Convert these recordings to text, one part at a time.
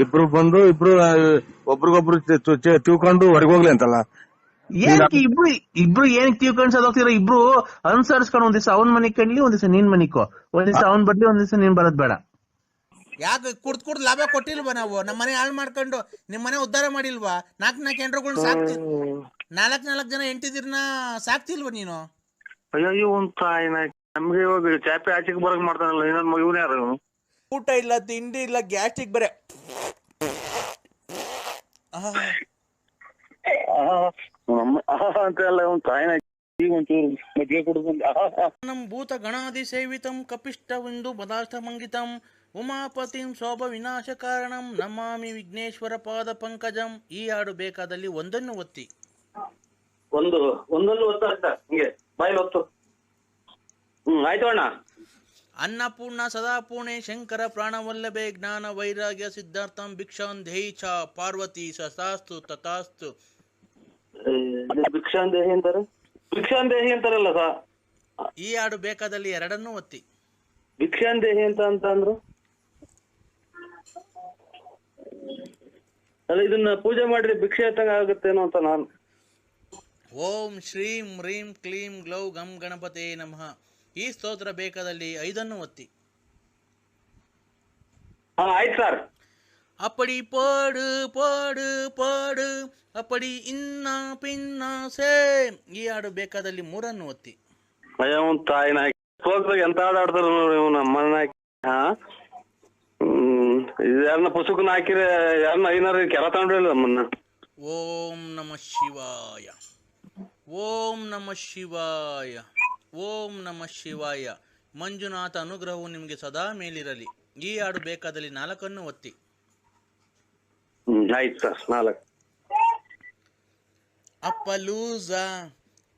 ಇಬ್ರು ಬಂದು ಒಬ್ರಿಗೊಬ್ರು ತಿಳ್ಕೊಂಡು ಹೊರಗೆ ಹೋಗ್ಲಿ ಅಂತಲ್ಲ. ಏನಕ್ಕೆ ಇಬ್ರು ಏನಕ್ಕೆ ತಿಳ್ಕೊಂಡ್ ಸದೋಗ್ತಿರ? ಇಬ್ರು ಅನುಸರಿಸ್ಕೊಂಡು ಒಂದ್ ದಿವಸ ಅವನ್ ಮನಿಗ್ ಕಣ್ಲಿ, ಒಂದ್ ದಿವಸ ನೀನ್ ಮನಿಕೋ, ಒಂದ್ ದಿವಸ ಅವ್ನ್ ಬರ್ಲಿ, ಒಂದ್ ದಿವಸ ನೀನ್ ಬರೋದ್ ಬೇಡ. ಯಾಕೆ ಕುಡ್ದು ಲಾಭ ಕೊಟ್ಟಿಲ್ವಾ ನಾವು? ನಮ್ಮ ಮನೆ ಹಾಳು ಮಾಡ್ಕೊಂಡು ನಿಮ್ ಮನೆ ಉದ್ಧಾರ ಮಾಡಿಲ್ವಾ? ನಾಲ್ಕು ಹೆಂಡ್ರುಗಳನ್ನ ಸಾಕ್ತಿ, ನಾಲ್ಕು ಜನ ಹೆಂಡ್ತಿದಿರ್ನ ಸಾಕ್ತಿಲ್ವಾ ನೀನು? ಅಯ್ಯೋ ನಮ್ಗೆ ಇವಾಗ ಚಾಪೆ ಆಚೆಗೆ ಬರಕ್ ಮಾಡ್ತಾನಲ್ಲ ಇನ್ನೊಂದ್ ಇವನ್ ಯಾರು? ಊಟ ಇಲ್ಲ, ತಿಂಡಿ ಇಲ್ಲ, ಗ್ಯಾಸ್ಟ್ರಿಕ್ ಬರೆ ನಮ್ ಭೂತ ಗಣಾದಿ ಸೇವಿತಂ ಕಪಿಷ್ಟವೆಂದು ಪದಾರ್ಥ ಮಂಗಿತಂ ಉಮಾಪತಿಂ ಶೋಭ ವಿನಾಶ ಕಾರಣಂ ನಮಾಮಿ ವಿಘ್ನೇಶ್ವರ ಪಾದ ಪಂಕಜಂ. ಈ ಹಾಡು ಬೇಕಾದಲ್ಲಿ ಒಂದನ್ನು ಒತ್ತಿ. ಒಂದನ್ನು ಒತ್ತ ಹಿಂಗೆ ಬಾಯಿಲ್ ಒತ್ತು. ಆಯ್ತು ಅಣ್ಣ. ಅನ್ನಪೂರ್ಣ ಸದಾಪೂರ್ಣೆ ಶಂಕರ ಪ್ರಾಣವಲ್ಲಭೆ ಜ್ಞಾನ ವೈರಾಗ್ಯ ಸಿದ್ಧಾರ್ಥಂ ಭಿಕ್ಷಾನ್ ದೇಹಿ ಚ ಪಾರ್ವತಿ ಸತಾಸ್ತು ತಥಾಸ್ತು. ಭಿಕ್ಷಾನ್ ದೇಹಿ ಅಂತಾರಲ್ಲ ಸಾ. ಈ ಹಾಡು ಬೇಕಾದಲ್ಲಿ ಎರಡನ್ನೂ ಒತ್ತಿ. ಭಿಕ್ಷಾನ್ ದೇಹಿ ಅಂತ ಅಂದ್ರು ಅಲ್ಲ, ಇದನ್ನ ಪೂಜೆ ಮಾಡಿದ್ರೆ ಭಿಕ್ಷೆ ಎತ್ತಂಗ ಆಗುತ್ತೇನೋ ಅಂತ ನಾನು. ಓಂ ಶ್ರೀಂ ಹ್ರೀಂ ಕ್ಲೀಂ ಗ್ಲೌ ಗಂ ಗಣಪತೆ ನಮಃ. ಈ ಸ್ತೋತ್ರ ಬೇಕಾದಲ್ಲಿ 5 ಒತ್ತಿ. ಆಯ್ತು ಸರ್. ಅಪ್ಪಡಿ ಪಾಡು ಪಾಡು ಪಾಡು ಅಪ್ಪಡಿ ಇನ್ನ ಪಿನ್ನ ಸೇಮ್. ಈ ಹಾಡು ಬೇಕಾದಲ್ಲಿ 3 ಒತ್ತಿ. ಅಯ್ಯ ತಾಯಿ ನಾಯಕ ಹೋಗ್ದಾಗ ಎಂತ ಆಡ್ತಾರ ನಮ್ಮನ್ನ. ಯಾರನ್ನ ಪುಸ್ತಕನ ಹಾಕಿರ ಯಾರನ್ನ ಐನಾರ ಕೆಲ ತಗೊಂಡಿಲ್ಲ ನಮ್ಮನ್ನ. ಓಂ ನಮಃ ಶಿವಾಯ, ಓಂ ನಮಃ ಶಿವಾಯ, ಓಂ ನಮಃ ಶಿವಾಯ. ಮಂಜುನಾಥ ಅನುಗ್ರಹವು ನಿಮಗೆ ಸದಾ ಮೇಲಿರಲಿ. ಈ ಹಾಡು ಬೇಕಾದಲ್ಲಿ 4 ಒತ್ತಿ. ಆಯ್ತು ಸರ್. 4. ಅಪ್ಪ ಲೂಸ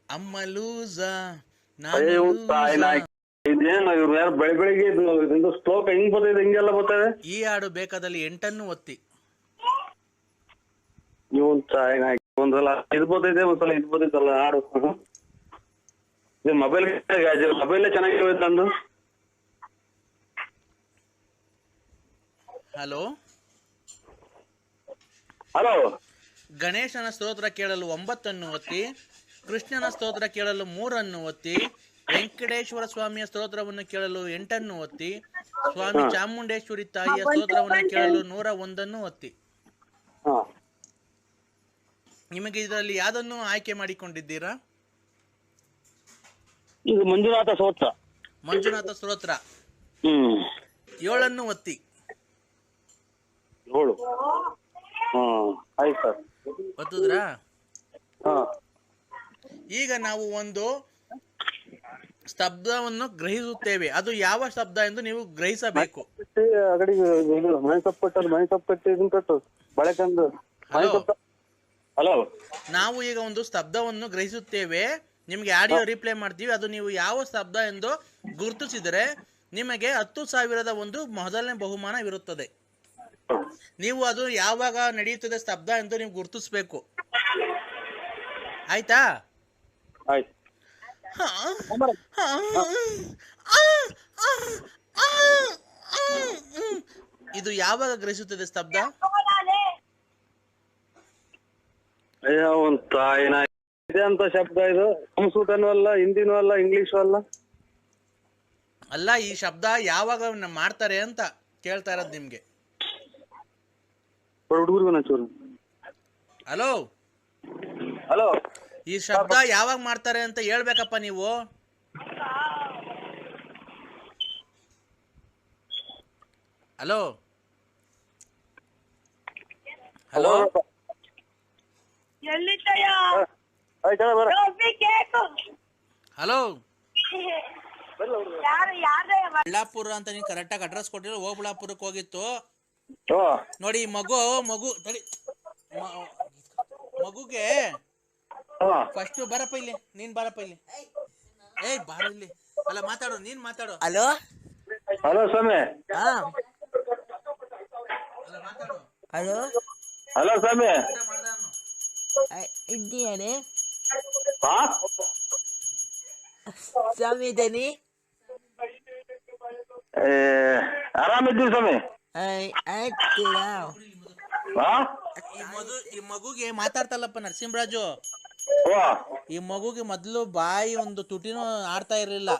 ಅಮ್ಮ ಲೂಸ ಇದೇನು ಇವ್ರು ಯಾರು ಬೆಳಿಗ್ಗೆ ಇದು ಶ್ಲೋಕ ಹಿಂಗ್ ಬರ್ತದೆ, ಹಿಂಗೆಲ್ಲ ಬರ್ತದೆ. ಈ ಹಾಡು ಬೇಕಾದಲ್ಲಿ 8 ಒತ್ತಿ. ಇವನ್ ಒಂದ್ಸಲ ಇದು ಬರ್ತೈತೆ, ಒಂದ್ಸಲ ಇದು ಬರ್ತೈತಲ್ಲ ಹಾಡು. ಮೊಬೈಲ್ ಚೆನ್ನಾಗಿರೋದು ನಂದು. Hello hello. ಗಣೇಶನ ಸ್ತೋತ್ರ ಕೇಳಲು 9 ಒತ್ತಿ. ಕೃಷ್ಣನ ಸ್ತೋತ್ರ ಕೇಳಲು 3 ಒತ್ತಿ. ವೆಂಕಟೇಶ್ವರ ಸ್ವಾಮಿಯ ಸ್ತೋತ್ರವನ್ನು ಕೇಳಲು 8 ಒತ್ತಿ. ಸ್ವಾಮಿ ಚಾಮುಂಡೇಶ್ವರಿ ತಾಯಿಯ ಸ್ತೋತ್ರವನ್ನು ಕೇಳಲು 101 ಒತ್ತಿ. ನಿಮಗೆ ಇದರಲ್ಲಿ ಯಾವುದನ್ನು ಆಯ್ಕೆ ಮಾಡಿಕೊಂಡಿದ್ದೀರಾ? ಇದು ಮಂಜುನಾಥ ಸ್ತೋತ್ರ. ಮಂಜುನಾಥ ಸ್ತೋತ್ರ 7 ಒತ್ತಿ. 7. ಆಯ್ತು ಸರ್. ಒತ್ತುದ್ರಾ? ಈಗ ನಾವು ಒಂದು ಶಬ್ದವನ್ನು ಗ್ರಹಿಸುತ್ತೇವೆ. ಅದು ಯಾವ ಶಬ್ದ ಎಂದು ನೀವು ಗ್ರಹಿಸಬೇಕು. ಹಲೋ. ನಾವು ಈಗ ಒಂದು ಶಬ್ದವನ್ನು ಗ್ರಹಿಸುತ್ತೇವೆ, ನಿಮ್ಗೆ ಆಡಿಯೋ ರಿಪ್ಲೈ ಮಾಡ್ತೀವಿ. ಅದು ನೀವು ಯಾವ ಶಬ್ದ ಎಂದು ಗುರುತಿಸಿದರೆ ನಿಮಗೆ 10,000ದ ಒಂದು ಮೊದಲನೇ ಬಹುಮಾನವಿರುತ್ತದೆ. ನೀವು ಅದು ಯಾವಾಗ ನಡೆಯುತ್ತದೆ ಶಬ್ದ ಎಂದು ನೀವು ಗುರುತಿಸ್ಬೇಕು. ಆಯ್ತಾ? ಆಯ್ತು. ಇದು ಯಾವಾಗ ಗ್ರಹಿಸುತ್ತದೆ ಶಬ್ದ? ಇದೆ ಅಂತ ಶಬ್ದ ಇದು. ಸಂಸ್ಕೃತನೂ ಅಲ್ಲ, ಹಿಂದಿನೂ ಅಲ್ಲ, ಇಂಗ್ಲಿಷು ಅಲ್ಲ. ಅಲ್ಲ, ಈ ಶಬ್ದ ಯಾವಾಗ ಮಾಡ್ತಾರೆ ಅಂತ ಕೇಳ್ತಾ ಇರೋದು ನಿಮ್ಗೆ. Hello hello. ಈ ಶಬ್ದ ಯಾವಾಗ ಮಾಡ್ತಾರೆ ಅಂತ ಹೇಳ್ಬೇಕಪ್ಪ ನೀವು. Hello hello. ಹಲೋ. ಬಳ್ಳಾಪುರ ಅಂತ ನೀನು ಕರೆಕ್ಟಾಗಿ ಅಡ್ರೆಸ್ ಕೊಟ್ಟಿರೋ. ಓಬಳ್ಳಾಪುರಕ್ಕೆ ಹೋಗಿತ್ತು ನೋಡಿ. ಮಗುಗೆ ಫಸ್ಟ್ ಬರಪ್ಪ ಇಲ್ಲಿ, ನೀನ್ ಬರಪ್ಪ ಇಲ್ಲಿ. ಬಾರ ಇಲ್ಲಿ. ಅಲ್ಲ ಮಾತಾಡು, ನೀನ್ ಮಾತಾಡು. ಹಲೋ ಹಲೋ ಸ್ವಾಮಿ. ಹಲೋ ಹಲೋ ಸ್ವಾಮಿ. ಇದ್ದೀಯಾನೆ ಸ್ವಾಮಿ? ಇದ್ದೇನೆ. ಆರಾಮಿದ್ದೀವಿ ಸ್ವಾಮಿ. ಆಯ್ತು. ಹಾ ಈ ಮಗುಗೆ ಮಾತಾಡ್ತಲ್ಲಪ್ಪ ನರಸಿಂಹರಾಜು, ಓ ಈ ಮಗುಗೆ ಮೊದ್ಲು ಬಾಯಿ ಒಂದು ತುಟಿನೂ ಆಡ್ತಾ ಇರ್ಲಿಲ್ಲ.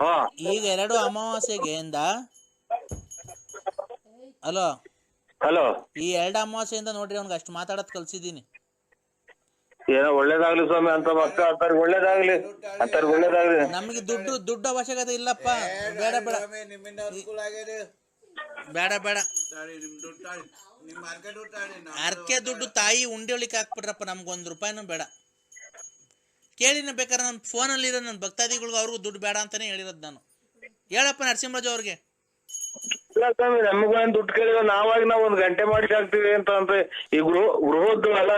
ಹಾ ಈಗ 2 ಅಮಾವಾಸ್ಯೆಗೆ ಹಲೋ ಹಲೋ ಈ 2 ಅಮಾವಾಸ್ಯೆಯಿಂದ ನೋಡ್ರಿ ಅವ್ನಿಗೆ ಅಷ್ಟು ಮಾತಾಡೋದ್ ಕಲ್ಸಿದೀನಿ. ಏನೋ ಒಳ್ಳೇದಾಗ್ಲಿ ಸ್ವಾಮಿ, ಅಂತ ಮಕ್ಕ ಅಂತಾರ ಒಳ್ಳೇದಾಗ್ಲಿ, ಅಂತಾರ ಒಳ್ಳೇದಾಗ್ಲಿ. ನಮಗೆ ದುಡ್ಡು ಅವಶ್ಯಕತೆ ಇಲ್ಲಪ್ಪ. ಬೇಡ ಬೇಡ ಬೇಡ ಬೇಡ, ಅರ್ಕೆ ದುಡ್ಡು ತಾಯಿ ಉಂಡೆ ಒಳಿಕ್ ಹಾಕ್ಬಿಡ್ರಪ್ಪ, ನಮ್ಗೊಂದು ರೂಪಾಯಿನೂ ಬೇಡ. ಕೇಳಿನ ಬೇಕಾದ್ರೆ ನನ್ನ ಫೋನಲ್ಲಿ ಇರೋ ನನ್ನ ಭಕ್ತಾದಿಗಳಿಗೂ ಅವ್ರಿಗೂ ದುಡ್ಡು ಬೇಡ ಅಂತಾನೆ ಹೇಳಿರೋದು ನಾನು. ಹೇಳಪ್ಪ ನರಸಿಂಹರಾಜು ಅವ್ರಿಗೆ. ಇಲ್ಲ ಸ್ವಾಮಿ, ನಮಗೂ ಏನ್ ದುಡ್ಡು ಕೇಳಿದ ನಾವಾಗಿ ನಾವು 1 ಗಂಟೆ ಮಾಡಿಸಿ ಹಾಕ್ತಿವಿ ಅಂತ ಅಂದ್ರೆ ಈ ಗೃಹದ್ದು ಎಲ್ಲ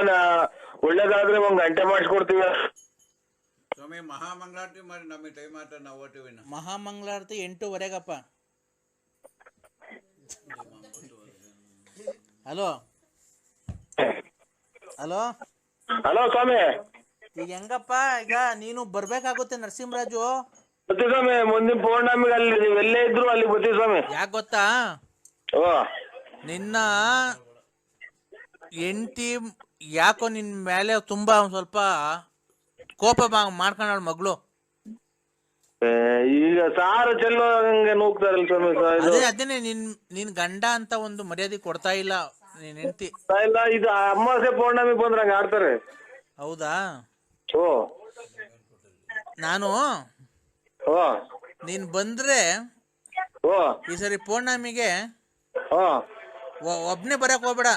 ಒಳ್ಳೇದಾದ್ರೆ 1 ಗಂಟೆ ಮಾಡಿಸ್ಕೊಡ್ತೀವಿ ಸ್ವಾಮಿ. ಮಹಾಮಂಗಳಾರತಿ ಮಾಡಿ ನಮಗೆ ಟೈಮ್ ಆಟ ನಾವು ಓಟಿವಿ. ಮಹಾಮಂಗಳಾರತಿ 8:15ಗಪ್ಪ. ಹಲೋ ಹಲೋ ಹಲೋ ಸ್ವಾಮಿ. ಈಗ ಹೆಂಗಪ್ಪ, ಈಗ ನೀನು ಬರ್ಬೇಕಾಗುತ್ತೆ ನರಸಿಂಹರಾಜು. ಬರ್ತೀವಿ ಸ್ವಾಮಿ, ಮುಂದಿನ ಪೌರ್ಣಮಿಗೆ ಅಲ್ಲಿ ನೀವು ಎಲ್ಲೇ ಇದ್ರು ಅಲ್ಲಿ ಬರ್ತೀವಿ ಸ್ವಾಮಿ. ಯಾಕೆ ಗೊತ್ತಾ, ಓ ನಿನ್ನ ಹೆಂಡತಿ ಯಾಕೋ ನಿನ್ ಮೇಲೆ ತುಂಬಾ ಸ್ವಲ್ಪ ಕೋಪ ಮಾಡ್ಕೊಂಡ ಮಗಳು. ಈಗ ಸಾರು ಚೆಲ್ಲೋ ಹಂಗೆ ನೂಗ್ತಾರಲ್ಲ ಸ್ವಾಮಿ. ಅದೇನೆ ನಿನ್ ಗಂಡ ಅಂತ ಒಂದು ಮರ್ಯಾದೆ ಕೊಡ್ತಾ ಇಲ್ಲ ನಿನ್ ಹೆಂಡತಿ. ಇಲ್ಲ, ಇದು ಅಮಾವಾಸ್ಯೆ ಪೌರ್ಣಮಿ ಬಂದ್ರೆ ಹಂಗ ಆಡ್ತಾರೆ. ಹೌದಾ? ಓ ನಾನು ಓ ನೀನ್ ಬಂದ್ರೆ ಓ ಈ ಸರಿ ಪೌರ್ಣಮಿಗೆ ಓ ಒಬ್ನೇ ಬರಕ್ ಹೋಗ್ಬೇಡ.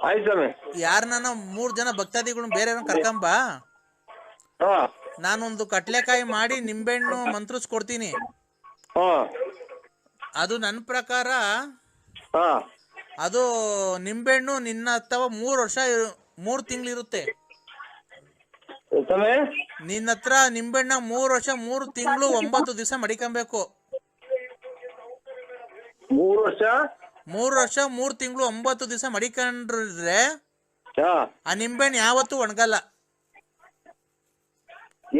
ಆಯ್ತು ಸ್ವಾಮಿ. ಯಾರನ್ನ 3 ಜನ ಭಕ್ತಾದಿಗಳು ಬೇರೆ ಕರ್ಕೊಂಬ. ನಾನೊಂದು ಕಟ್ಲೆಕಾಯಿ ಮಾಡಿ ನಿಂಬೆಹಣ್ಣು ಮಂತ್ರಿಸ್ಕೊಡ್ತೀನಿ. ಅದು ನನ್ನ ಪ್ರಕಾರ ಅದು ನಿಂಬೆಹಣ್ಣು ನಿನ್ನ ಹತ್ತವ 3 ವರ್ಷ 3 ತಿಂಗಳಿರುತ್ತೆ. ನಿನ್ನ ಹತ್ರ ನಿಂಬೆಹಣ್ಣ 3 ವರ್ಷ 3 ತಿಂಗಳು 9 ದಿವಸ ಮಡಿಕೊಬೇಕು. 3 ವರ್ಷ 3 ತಿಂಗಳು 9 ದಿವಸ ಮಡಿಕೊಂಡ್ರೆ ಆ ನಿಂಬೆಹಣ್ಣು ಯಾವತ್ತೂ ಒಣಗಲ್ಲ.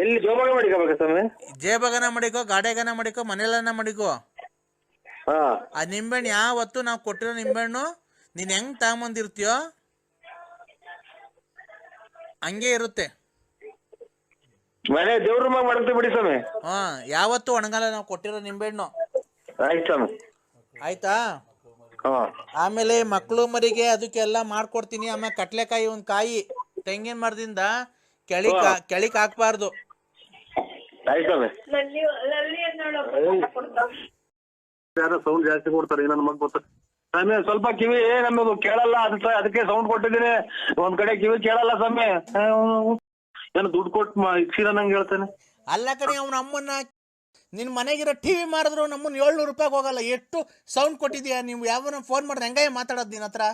ಎಲ್ಲಿ ಜೋಬಾಗ ಮಡಿಕೋಬೇಕ ಸ್ವಾಮಿ? ಜೇಬಗನ ಮಡಿಕೋ, ಗಾಡೆಗನ ಮಡಿಕೋ, ಮನೆಯಲ್ಲನ ಮಡಿಕೋ. ಆ ನಿಂಬೆಹಣ್ಣು ಯಾವತ್ತು ನಾವು ಕೊಟ್ಟಿರೋ ನಿಂಬೆಹಣ್ಣು ನೀನ್ ಹೆಂಗ್ ತಗೊಂಬಂದಿರ್ತೀಯೋ ಹಂಗೆ ಇರುತ್ತೆ. ಮನೆ ದೇವ್ರ ರೂಮಾಗ ಮಾಡ್ತೀವಿ ಬಿಡಿ ಸ್ವಾಮಿ. ಯಾವತ್ತು ಒಣಗಲ್ಲ ನಾವು ಕೊಟ್ಟಿರೋ ನಿಂಬೆಹಣ್ಣು. ಆಯ್ತು ಸ್ವಾಮಿ. ಆಯ್ತಾ? ಆಮೇಲೆ ಮಕ್ಕಳು ಮರಿಗೆ ಅದಕ್ಕೆಲ್ಲ ಮಾಡ್ಕೊಡ್ತೀನಿ. ಆಮೇಲೆ ಕಟ್ಲೆಕಾಯಿ 1 ಕಾಯಿ ತೆಂಗಿನ ಮರದಿಂದ ಕೆಳಿಕ್ ಹಾಕ್ಬಾರ್ದು. ಆಯ್ತು ಸ್ವಾಮಿ. ಯಾರೋ ಸೌಂಡ್ ಜಾಸ್ತಿ ಕೊಡ್ತಾರೆ, ನನ್ನ ಮಗ ಗೊತ್ತ ಸ್ವಾಮಿ. ಸ್ವಲ್ಪ ಕಿವಿ ನಮಗೂ ಕೇಳಲ್ಲ, ಅದಕ್ಕೆ ಸೌಂಡ್ ಕೊಟ್ಟಿದ್ದೀನಿ. ಒಂದ್ ಕಡೆ ಕಿವಿ ಕೇಳಲ್ಲ ಸ್ವಾಮಿ. ಏನು ದುಡ್ಡು ಕೊಟ್ಟು ಇಕ್ಸಿರ ನಂಗೆ ಹೇಳ್ತಾನೆ. ಅಲ್ಲ ಕಡೆ ಅವ್ನ ಅಮ್ಮನ್ನ ನಿನ್ ಮನೆಗಿರೋ ಟಿವಿ ಮಾರಿದ್ರು ನಮ್ಮನ್ನ 700 ರೂಪಾಯಿಗೆ ಹೋಗಲ್ಲ. ಎಷ್ಟು ಸೌಂಡ್ ಕೊಟ್ಟಿದ್ಯಾ ನೀವು? ಯಾವನ ಫೋನ್ ಮಾಡಿದ್ರೆ ಹೆಂಗ ಮಾತಾಡೋದು ನಿನ್ನ ಹತ್ರ?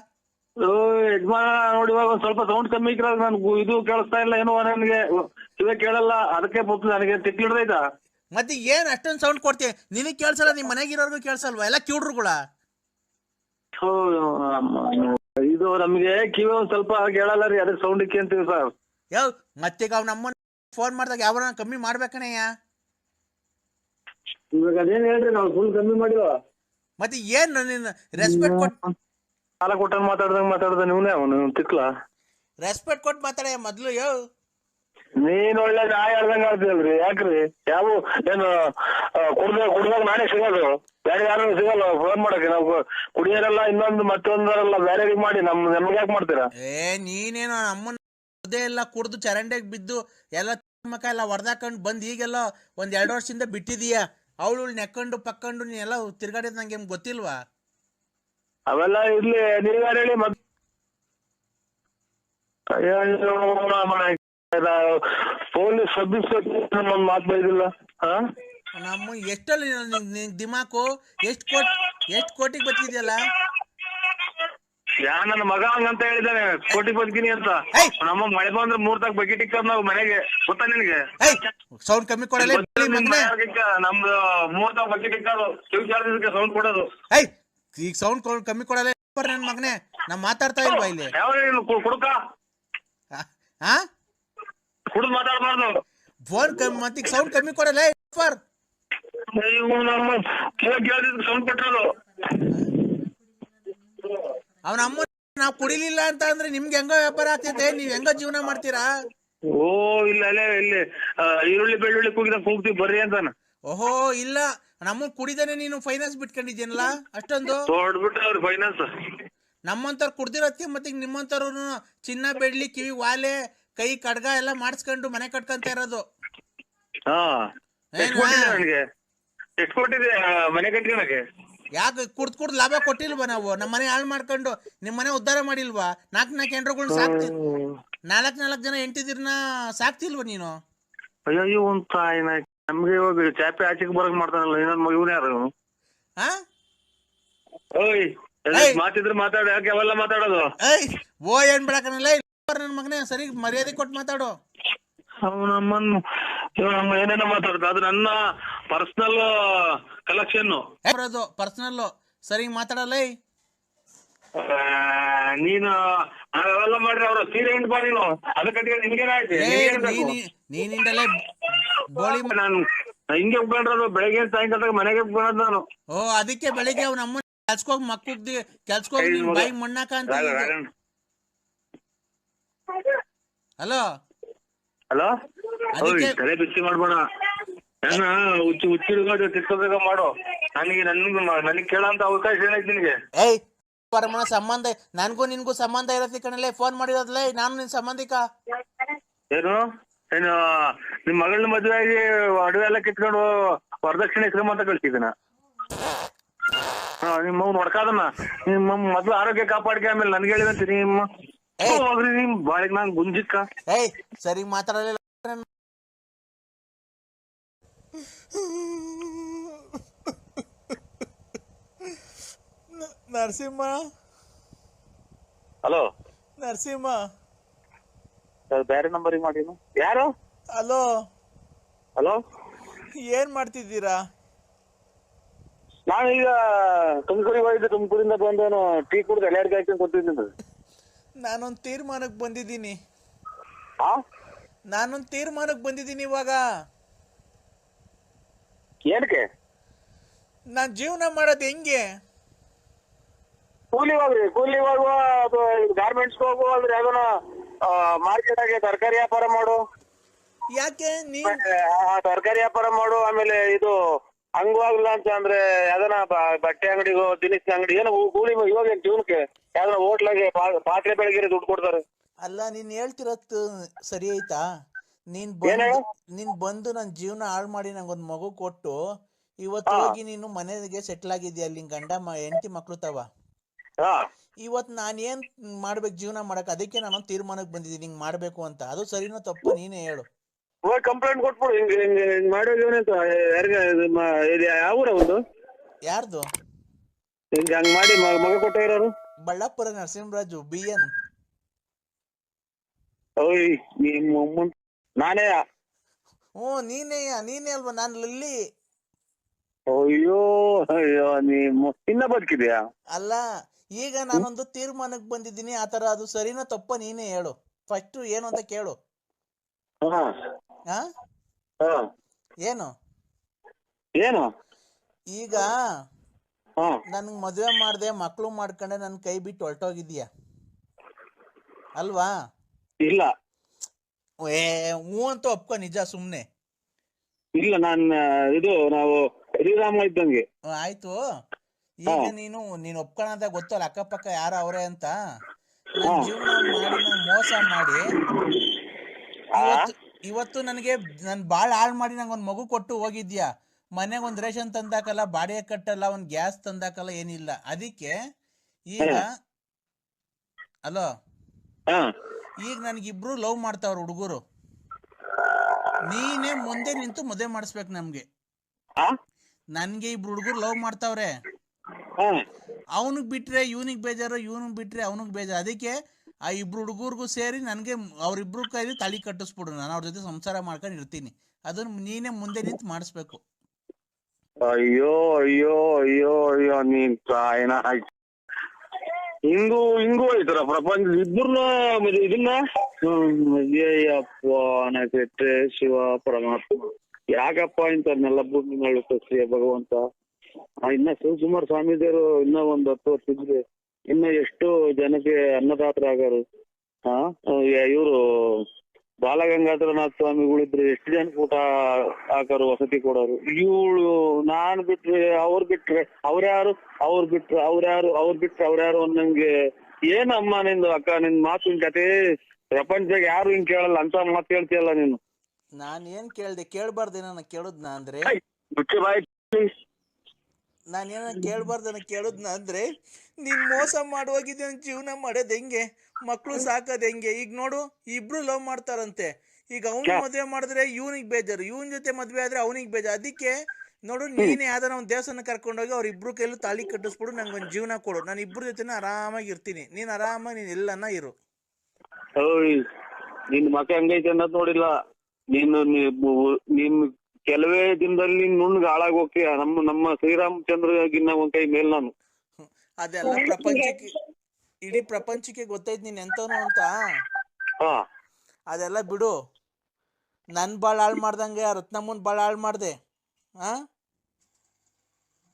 ಯಜಮಾನ ನೋಡಿ, ಇವಾಗ ಒಂದ್ ಸ್ವಲ್ಪ ಸೌಂಡ್ ಕಮ್ಮಿ ಇಕ್ರ ನನ್ಗೆ ಇದು ಕೇಳಿಸ್ತಾ ಇಲ್ಲ ಏನೋ, ನನಗೆ ಕಿವಿ ಕೇಳಲ್ಲ. ಅದಕ್ಕೆ ನನಗೆ ತಿಕ್ಲಿಡ್ದೈತಾ? ಮತ್ತೆ ಏನ್ ಅಷ್ಟೊಂದು ಸೌಂಡ್ ಕೊಡ್ತೀಯ? ನಿನಗ್ ಕೇಳ್ಸಲ್ಲ, ನಿಮ್ ಮನೆಗಿರೋರ್ಗು ಕೇಳ್ಸಲ್ವಾ? ಎಲ್ಲ ಕಿವ್ಡ್ರುಗಳ. ಇದು ನಮ್ಗೆ ಕಿವಿ ಒಂದ್ ಸ್ವಲ್ಪ ಕೇಳಲ್ಲ ರೀ, ಅದಕ್ಕೆ ಸೌಂಡ್ ಇಕ್ಕಿ ಅಂತೀವಿ ಸರ್. ಮತ್ತೆ ಅವ್ನ ಅಮ್ಮನ ಫೋನ್ ಮಾಡಿದಾಗ ಯಾವ ಕಮ್ಮಿ ಮಾಡ್ಬೇಕಣಯ್ಯ? ಇವಾಗ ಅದೇನ್ ಹೇಳ್ರಿ, ನಾವು ಫುಲ್ ಕಮ್ಮಿ ಮಾಡಿವ. ಮತ್ತೆ ಏನ್ ನಿನ್ನ ರೆಸ್ಪೆಕ್ಟ್ ಕೊಟ್ಟು ಸಾಲ ಕೊಟ್ಟ ಮಾತಾಡ್ದ ನೀವನೇ ಅವನು ತಿಕ್ಲ. ರೆಸ್ಪೆಕ್ಟ್ ಕೊಟ್ಟು ಮಾತಾಡ ಮೊದ್ಲು. ನೀನ್ ಒಳ್ಳೆ ನಾ ಹೇಳ್ದಂಗ ಆಡ್ತೀಯಲ್ರಿ, ಯಾಕ್ರಿ? ಯಾವ ಏನು ಕುಡ್ದಾಗ ನಾನೇ ಸಿಗೋದು, ಬೇರೆ ಯಾರು ಸಿಗಲ್ಲ ಫೋನ್ ಮಾಡಕ್ಕೆ. ನಾವು ಕುಡಿಯೋರೆಲ್ಲ ಇನ್ನೊಂದು ಮತ್ತೊಂದರಲ್ಲ ಬೇರೆ ಮಾಡಿ ನಮ್ಗೆ ಯಾಕೆ ಮಾಡ್ತೀರಾ? ನೀನೇನೋ ಅಮ್ಮನ ಎಲ್ಲ ಕುಡ್ದು ಚರಂಡೆಗೆ ಬಿದ್ದು ಎಲ್ಲ ಮಕ್ಕ ಎಲ್ಲ ಹೊಡೆದಾಕೊಂಡು ಬಂದ್ ಈಗೆಲ್ಲ 1-2 ವರ್ಷದಿಂದ ಬಿಟ್ಟಿದೀಯ. ಅವಳು ನೆಕ್ಕೊಂಡು ಪಕ್ಕೊಂಡು ನೀನೆಲ್ಲ ತಿರ್ಗಾಡಿದ್ ನಂಗೆ ಗೊತ್ತಿಲ್ವಾ? ಅವೆಲ್ಲ ಇರ್ಲಿ, ನೀವ್ಯಾರು ಹೇಳಿ. ಪೊಲೀಸ್ ಸಬ್ ಇನ್ಸ್ಪೆಕ್ಟರ್ ಒಂದ್ ಮಾತು ಬೈದಿಲ್ಲ. ನಮ್ಮ ಎಷ್ಟಲ್ಲಿ ದಿಮಾಕು ಎಷ್ಟು ಕೋಟಿಗೆ ಬಚ್ಚಿದ್ಯಲ್ಲ? ನನ್ನ ಮಗ ಹಂಗಂತ ಹೇಳಿದಾನೆ, ಕೋಟಿ ಬದುಕಿನಿ ಅಂತ. ನಮ್ಮ ಮಳೆ ಬಂದ್ರೆ 3 ತಾಕ ಬಕೆಟ್ ಇಕ್ಕ ನಾವು ಮನೆಗೆ, ಗೊತ್ತಾ ನಿನ್ಗೆ? ಸೌಂಡ್ ಕಮ್ಮಿ ಕೊಡಲ್ಲ ನಮ್ದು 3 ತಾಕ ಬಕೆಟ್ ಇಕ್ಕೋದು, ಕಿವಿ ಕೇಳೋದಕ್ಕೆ ಸೌಂಡ್ ಕೊಡೋದು. ಈಗ ಸೌಂಡ್ ಕಮ್ಮಿ ಕೊಡಲ್ಲ ನನ್ ಮಗನೇ. ನಾ ಮಾತಾಡ್ತಾ ಇಲ್ವಾ ಇಲ್ಲಿ? ಕುಡುಕ ಕುಡಿದು ಮಾತಾಡ್ಬಾರ್ದು. ಫೋನ್ ಮತ್ತೆ ಸೌಂಡ್ ಕಮ್ಮಿ ಕೊಡಲ್ಲ. ನಮ್ಮ ಕಿವಿ ಕೇಳೋದಕ್ಕೆ ಸೌಂಡ್ ಕೊಟ್ಟರು. ಅವನ ಅಮ್ಮ ನಾವ್ ಕುಡಿಲಿಲ್ಲ ಅಂತ ಅಂದ್ರೆ ನಿಮ್ಗೆ ಹೆಂಗೋ ವ್ಯಾಪಾರ ಆಗ್ತೈತೆ, ನೀವ್ ಹೆಂಗೋ ಜೀವನ ಮಾಡ್ತೀರಾ? ಓ ಇಲ್ಲ ಅಲ್ಲೇ ಇಲ್ಲಿ ಈರುಳ್ಳಿ ಬೆಳ್ಳುಳ್ಳಿ ಕೂಗ್ತೀವಿ ಬರ್ರಿ ಅಂತಾನ. ಓಹೋ ಇಲ್ಲ, ನಮ್ಮ ಕುಡಿದಾನೆ ನೀನು ಫೈನಾನ್ಸ್ ಬಿಟ್ಕೊಂಡಿದ್ಯನಲ್ಲ ಅಷ್ಟೊಂದು. ಹೊಡ್ಬಿಟ್ಟ ಅವ್ರ ಫೈನಾನ್ಸ್. ನಮ್ಮಂತವ್ರು ಕುಡ್ದಿರತ್ತಿ ಮತ್ತೆ ನಿಮ್ಮಂತವ್ರು ಚಿನ್ನ ಬೆಳ್ಳಿ ಕಿವಿ ವಾಲೆ ಕೈ ಕಡ್ಗ ಎಲ್ಲ ಮಾಡಿಸ್ಕೊಂಡು ಮನೆ ಕಟ್ಕೊಂತ ಇರೋದು. ಹಾ ಎಷ್ಟು ಕೊಟ್ಟಿದೆ ಮನೆ ಕಟ್ಕೊಳಕ್ಕೆ? ಯಾಕೆ ಕುಡ್ದ್ ಲಾಭ ಕೊಟ್ಟಿಲ್ವಾ ನಾವು? ನಮ್ಮ ಮನೆ ಹಾಳು ಮಾಡ್ಕೊಂಡು ನಿಮ್ ಮನೆ ಉದ್ಧಾರ ಮಾಡಿಲ್ವಾ? ನಾಲ್ಕು ಹೆಂಡ್ರುಗಳ್ನ ಸಾಕ್ತಿ, ನಾಲ್ಕು ಜನ ಹೆಂಡ್ತಿದಿರ್ನ ಸಾಕ್ತಿಲ್ವಾ ನೀನು? ಅಯ್ಯೋ ಒಂದ್ ತಾಯಿನ ನಮ್ಗೆ ಇವಾಗ ಚಾಪೆ ಆಚೆಗೆ ಬರಕ್ ಮಾಡ್ತಾನಲ್ಲ ಇನ್ನೊಂದ್ ಮಗುನ ಯಾರು ಇವನು? ಓಯ್ ಮಾತಿದ್ರೆ ಮಾತಾಡ, ಯಾಕೆ ಅವೆಲ್ಲ ಮಾತಾಡೋದು? ಓ ಏನ್ ಬಿಡಕನಲ್ಲ ನನ್ ಮಗನೇ, ಸರಿ ಮರ್ಯಾದೆ ಕೊಟ್ಟು ಮಾತಾಡು. ನಮ್ಮನ್ನು ನಮ್ಮ ಏನೇನೋ ಮಾತಾಡ್ತ, ಅದು ನನ್ನ ಪರ್ಸನಲ್ ಕಲೆಕ್ಷನ್. ಪರ್ಸನಲ್ ಸರಿ ಮಾತಾಡಲ್ಲ. ನೀನು ಅವೆಲ್ಲ ಮಾಡ್ರಿ ಅವ್ರ ಸೀರೆ ಹಿಂಡ್ ಬಾ ನೀನು, ಅದಕ್ಕೆ ನಿಮ್ಗೇನಾಯ್ತು? ನೀನಿಂದಲೇ ಗೋಳಿ ನಾನು ಹಿಂಗೆ ಉಪ್ಕೊಂಡ್ರದು ಬೆಳಗ್ಗೆ ಸಾಯಂಕಾಲ ಮನೆಗೆ ಉಪ್ಕೊಳ್ಳೋದು ನಾನು. ಓ ಅದಕ್ಕೆ ಬೆಳಿಗ್ಗೆ ಅವ್ನ ಅಮ್ಮ ಕೆಲ್ಸಕೋಗಿ ಮಕ್ಕಳಿಗೆ ಕೆಲ್ಸಕೋಗಿ ಬಾಯಿಗೆ ಮಣ್ಣಾಕ ಅಂತ. ಹಲೋ ಹಲೋ, ತಲೆ ಬಿಸಿ ಮಾಡ್ಬೇಡ, ನನ್ನ ಹುಚ್ಚಿಡ್ಗೋದು ತಿರ್ಕೋಬೇಕ ಮಾಡು. ನನಗೆ ಕೇಳೋಂತ ಅವಕಾಶ ಏನೈತಿ ನಿನಗೆ? ಪರಮನ ಸಂಬಂಧ, ನನ್ಗೂ ನಿನ್ಗೂ ಸಂಬಂಧ ಇರತ್ತೆ ಕಣಲೆ, ಫೋನ್ ಮಾಡಿರೋದ್ಲೇ ನಾನು ನಿನ್ ಸಂಬಂಧಿಕ. ಏನು ನಿಮ್ ಮಗಳನ್ನ ಮದುವೆ ಆಗಿ ಅಡವೆ ಎಲ್ಲ ಕಿತ್ಕೊಂಡು ವರದಕ್ಷಿಣೆ ಕ್ರಮ ಅಂತ ಕಳ್ಸಿದ್ದೀನ. ನಿಮ್ಮ ನೋಡ್ಕಾದನ್ನ ನಿಮ್ಮ ಮೊದ್ಲು ಆರೋಗ್ಯ ಕಾಪಾಡ್ಕೆ, ಆಮೇಲೆ ನನ್ಗೆ ಹೇಳಿದಂತೆ ನಿಮ್ಮ ಹೋಗ್ರಿ ನಿಮ್ ಬಾಳಿಗೆ ನಾನ್ ಗುಂಜಿಕ್ಕ. ಸರಿ ಮಾತಾಡಲಿಲ್ಲ. ನರಸಿಂಹ, ಹಲೋ ನರಸಿಂಹ, ಬೇರೆ ನಂಬರಿಗೆ ಮಾಡಿ. ಯಾರು? ಹಲೋ ಹಲೋ, ಏನ್ ಮಾಡ್ತಿದ್ದೀರಾ? ನಾನೀಗ ತುಮಕೂರಿಗೆ ಹೋಗಿದ್ದೆ, ತುಮಕೂರಿಂದ ಬಂದು ಟೀ ಕುಡ್ದು ಎಲ್ಲಾರ್ಗೆ ಹಾಕಿ ಕೊಟ್ಟಿದ್ದೀನಿ. ನಾನೊಂದು ತೀರ್ಮಾನಕ್ಕೆ ಬಂದಿದ್ದೀನಿ. ಇವಾಗ ಏನಕ್ಕೆ? ನಾನ್ ಜೀವನ ಮಾಡೋದು ಹೆಂಗೆ? ಕೂಲಿ ಹೋಗ್ರಿ, ಕೂಲಿ ಹೋಗುವ, ಅದು ಗಾರ್ಮೆಂಟ್ಸ್ ಹೋಗುವ, ಅಂದ್ರೆ ಯಾವ್ದನ ಮಾರ್ಕೆಟ್ ಆಗಿ ತರಕಾರಿ ವ್ಯಾಪಾರ ಮಾಡು. ಯಾಕೆ ನೀನ್ ತರಕಾರಿ ವ್ಯಾಪಾರ ಮಾಡು. ಆಮೇಲೆ ಇದು ಹಂಗವಾಗ್ಲಿಲ್ಲ ಅಂತ ಅಂದ್ರೆ ಯಾವ್ದನ ಬಟ್ಟೆ ಅಂಗಡಿಗೋ ದಿನಸಿ ಅಂಗಡಿ ಏನೋ ಕೂಲಿ. ಇವಾಗ ಜೀವನಕ್ಕೆ ಯಾವ್ದನ ಹೋಟ್ಲಾಗೆ ಪಾತ್ರೆ ಬೆಳಗ್ಗೆ ದುಡ್ಡು ಕೊಡ್ತಾರೆ. ಅಲ್ಲ, ನೀನ್ ಹೇಳ್ತಿರತ್ತು ಸರಿ ಆಯ್ತಾ? ನೀನ್ ಬಂದು ನನ್ ಜೀವನ ಹಾಳು ಮಾಡಿ ನಂಗೊಂದ್ ಮಗು ಕೊಟ್ಟು ಇವತ್ತು ಹೋಗಿ ನೀನು ಮನೆಗೆ ಸೆಟ್ಲ್ ಆಗಿದ್ಯಾ, ಅಲ್ಲಿ ಗಂಡ ಹೆಂಡತಿ ಮಕ್ಳು ತವ. ಇವತ್ ನಾನ್ ಏನ್ ಮಾಡ್ಬೇಕು ಜೀವನ ಮಾಡಕ್? ಅದಕ್ಕೆ ನಾನೊಂದ್ ತೀರ್ಮಾನಕ್ಕೆ ಬಂದಿದ್ದೀನಿ ಹಿಂಗ್ ಮಾಡ್ಬೇಕು ಅಂತ. ಅದು ಸರಿನೋ ತಪ್ಪು ನೀನೇ ಹೇಳು. ಕಂಪ್ಲೇಂಟ್ ಕೊಟ್ಬಿಡು, ಹಿಂಗ್ ಮಾಡೋದೇನೆ ಅಂತ. ಯಾವ ಊರ ಒಂದು? ಯಾರ್ದು? ಹಿಂಗ ಹಂಗ್ ಮಾಡಿ ಮಗ ಕೊಟ್ಟ ಇರೋರು? ಬಳ್ಳಾಪುರ ನರಸಿಂಹರಾಜು BN. ಓಯ್ ನಾನೇ? ನೀನೇ ಅಲ್ವಾ? ನಾನು ಲಲ್ಲಿ. ಅಯ್ಯೋ ಅಯ್ಯೋ, ಇನ್ನ ಬದುಕಿದ್ಯಾ? ಅಲ್ಲ, ಈಗ ನಾನೊಂದು ತೀರ್ಮಾನಕ್ಕೆ ಬಂದಿದ್ದೀನಿ. ಆತರ ಅದು ಸರಿನೋ ತಪ್ಪ ನೀನೇ ಹೇಳು. ಫಸ್ಟ್ ಏನು ಅಂತ ಕೇಳು. ಏನು ಈಗ ನನ್ಗ್ ಮದ್ವೆ ಮಾಡ್ದೆ, ಮಕ್ಳು ಮಾಡ್ಕೊಂಡೆ, ನನ್ ಕೈ ಬಿಟ್ಟು ಹೊರಟೋಗಿದ್ಯಾ ಅಲ್ವಾ? ಇಲ್ಲ. ಹ್ಞೂ ಅಂತ ಒಪ್ಕೊ, ನಿಜ ಸುಮ್ನೆ. ಇಲ್ಲ, ಇದು ನಾವು ಶ್ರೀರಾಮ ಇದ್ದಂಗೆ. ಆಯ್ತು. ಈಗ ನೀನು ಒಪ್ಕೊಳ್ಳೋದ ಗೊತ್ತಲ್ಲ ಅಕ್ಕಪಕ್ಕ ಯಾರ ಅವ್ರೆ ಅಂತ. ಜೀವನ ಮಾಡಿ ನಂಗೆ ಮೋಸ ಮಾಡಿ ಇವತ್ತು ನನಗೆ ನನ್ ಬಾಳ್ ಹಾಳು ಮಾಡಿ ನಂಗೊಂದ್ ಮಗು ಕೊಟ್ಟು ಹೋಗಿದ್ಯಾ. ಮನೆಗೆ ಒಂದ್ ರೇಷನ್ ತಂದಾಕಲ್ಲ, ಬಾಡಿಗೆ ಕಟ್ಟಲ್ಲ, ಒಂದ್ ಗ್ಯಾಸ್ ತಂದಾಕಲ್ಲ, ಏನಿಲ್ಲ. ಅದಕ್ಕೆ ಈಗ ಅಲೋ, ಈಗ ನನ್ಗಿಬ್ರು ಲವ್ ಮಾಡ್ತಾವ್ರ ಹುಡುಗರು. ನೀನೇ ಮುಂದೆ ನಿಂತು ಮದುವೆ ಮಾಡಿಸ್ಬೇಕು ನಮ್ಗೆ. ನನ್ಗೆ ಇಬ್ರು ಹುಡುಗರು ಲವ್ ಮಾಡ್ತಾವ್ರೆ. ಅವನಿಗೆ ಬಿಟ್ರೆ ಇವನಿಗೆ ಬೇಜಾರು, ಇವನಿಗೆ ಬಿಟ್ರೆ ಅವನಿಗೆ ಬೇಜಾರು. ಅದಕ್ಕೆ ಆ ಇಬ್ರು ಹುಡುಗರ್ಗೂ ಸೇರಿ ನನ್ಗೆ ಅವ್ರಿಬ್ರು ಕೈಲಿ ತಾಳಿ ಕಟ್ಟಿಸ್ಬಿಡು. ನಾನು ಅವ್ರ ಜೊತೆ ಸಂಸಾರ ಮಾಡ್ಕೊಂಡು ಇರ್ತೀನಿ. ಅದನ್ನ ನೀನೇ ಮುಂದೆ ನಿಂತು ಮಾಡಿಸ್ಬೇಕು. ಅಯ್ಯೋ ಅಯ್ಯೋ ಅಯ್ಯೋ ಅಯ್ಯೋ, ನೀನ್ ಸಾಯನ ಹಿಂಗೂ ಐತರ ಪ್ರಪಂಚ. ಇಬ್ಬರನ್ನ ಇದನ್ನ ಕೆಟ್ಟೆ ಶಿವ ಪರಮಾತ್ಮ, ಯಾಕಪ್ಪ ಇಂಥವ್ರನ್ನೆಲ್ಲ ಭೂಮಿಗಳು ಸೃಷ್ಟಿಯ ಭಗವಂತ. ಇನ್ನ ಶಿವಕುಮಾರ ಸ್ವಾಮಿದೇವರು ಇನ್ನ ಒಂದ್ 10 ವರ್ಷ ಇದ್ರೆ ಇನ್ನ ಎಷ್ಟೋ ಜನಕ್ಕೆ ಅನ್ನದಾತರಾಗರು. ಇವರು ಬಾಲಗಂಗಾಧರನಾಥ ಸ್ವಾಮಿಗಳಿದ್ರು ಎಷ್ಟು ಜನಕ್ಕೆ ಊಟ ಹಾಕರು, ವಸತಿ ಕೊಡೋರು. ಇವಳು ನಾನ್ ಬಿಟ್ರೆ ಅವ್ರ್ಯಾರು ಅನ್ನಂಗೆ. ಏನಮ್ಮ ನಿಂದು ಅಕ್ಕ, ನಿನ್ ಮಾತಿನ ಕತೆ ಪ್ರಪಂಚದಾಗ ಯಾರು ಹಿಂಗ್ ಕೇಳಲ್ಲ ಅಂತ ಮಾತು ಹೇಳ್ತೀಯಲ್ಲ ನೀನು. ನಾನು ಏನ್ ಕೇಳ್ದೆ? ಕೇಳ್ಬಾರ್ದೇನ ಕೇಳುದ್ನ ಅಂದ್ರೆ? ಮುಚ್ಚೆ ಬಾಯಿ. ನಾನೇನ ಕೇಳ್ಬಾರ್ದನ ಕೇಳುದ್ನ ಅಂದ್ರೆ? ನೀನ್ ಮೋಸ ಮಾಡುವಾಗಿದ್ದೆ, ಜೀವನ ಮಾಡೋದ್ ಹೆಂಗೆ, ಮಕ್ಳು ಸಾಕೋದ್ ಹೆಂಗೆ? ಈಗ ನೋಡು, ಇಬ್ರು ಲವ್ ಮಾಡ್ತಾರಂತೆ. ಈಗ ಅವ್ನ್ ಮದ್ವೆ ಮಾಡಿದ್ರೆ ಇವ್ನಿಗೆ ಬೇಜಾರು, ಇವನ್ ಜೊತೆ ಮದ್ವೆ ಆದ್ರೆ ಅವನಿಗೆ ಬೇಜಾರು. ಅದಕ್ಕೆ ನೋಡು, ನೀನೇ ಯಾವ್ದಾರ ಒಂದ್ ದೇವಸ್ಥಾನ ಕರ್ಕೊಂಡೋಗಿ ಅವ್ರ ಇಬ್ರು ಕೈಲೂ ತಾಳಿ ಕಟ್ಟಿಸ್ಬಿಡು, ನಂಗೆ ಒಂದ್ ಜೀವನ ಕೊಡು, ನಾನು ಇಬ್ರು ಜೊತೆನ ಆರಾಮಾಗಿ ಇರ್ತೀನಿ, ನೀನ್ ಆರಾಮಾಗಿ ನೀನ್ ಎಲ್ಲನ ಇರು. ಓಯ್, ನಿನ್ ಮಕ ಹಂಗೈತೆ ಅನ್ನೋದ್ ನೋಡಿಲ್ಲ ನೀನ್ ಕೆಲವೇ ದಿನದಲ್ಲಿ ನುಣ್ಣಗೆ ಹಾಳಾಗಿ ಹೋಗ್ತೀಯ. ನಮ್ಮ ಶ್ರೀರಾಮಚಂದ್ರಗಿನ್ನ ಒಂದ್ ಕೈ ಮೇಲ್ ನಾನು. ಅದೆಲ್ಲ ಪ್ರಪಂಚಕ್ಕೆ, ಇಡೀ ಪ್ರಪಂಚಕ್ಕೆ ಗೊತ್ತೈತ್ ನೀನ್ ಎಂತವನು ಅಂತ. ಅದೆಲ್ಲ ಬಿಡು. ನನ್ ಬಾಳ್ ಹಾಳ್ ಮಾಡ್ದಂಗೆ ರತ್ನಮ್ಮನ್ ಬಾಳ್ ಹಾಳ್ ಮಾಡ್ದೆ.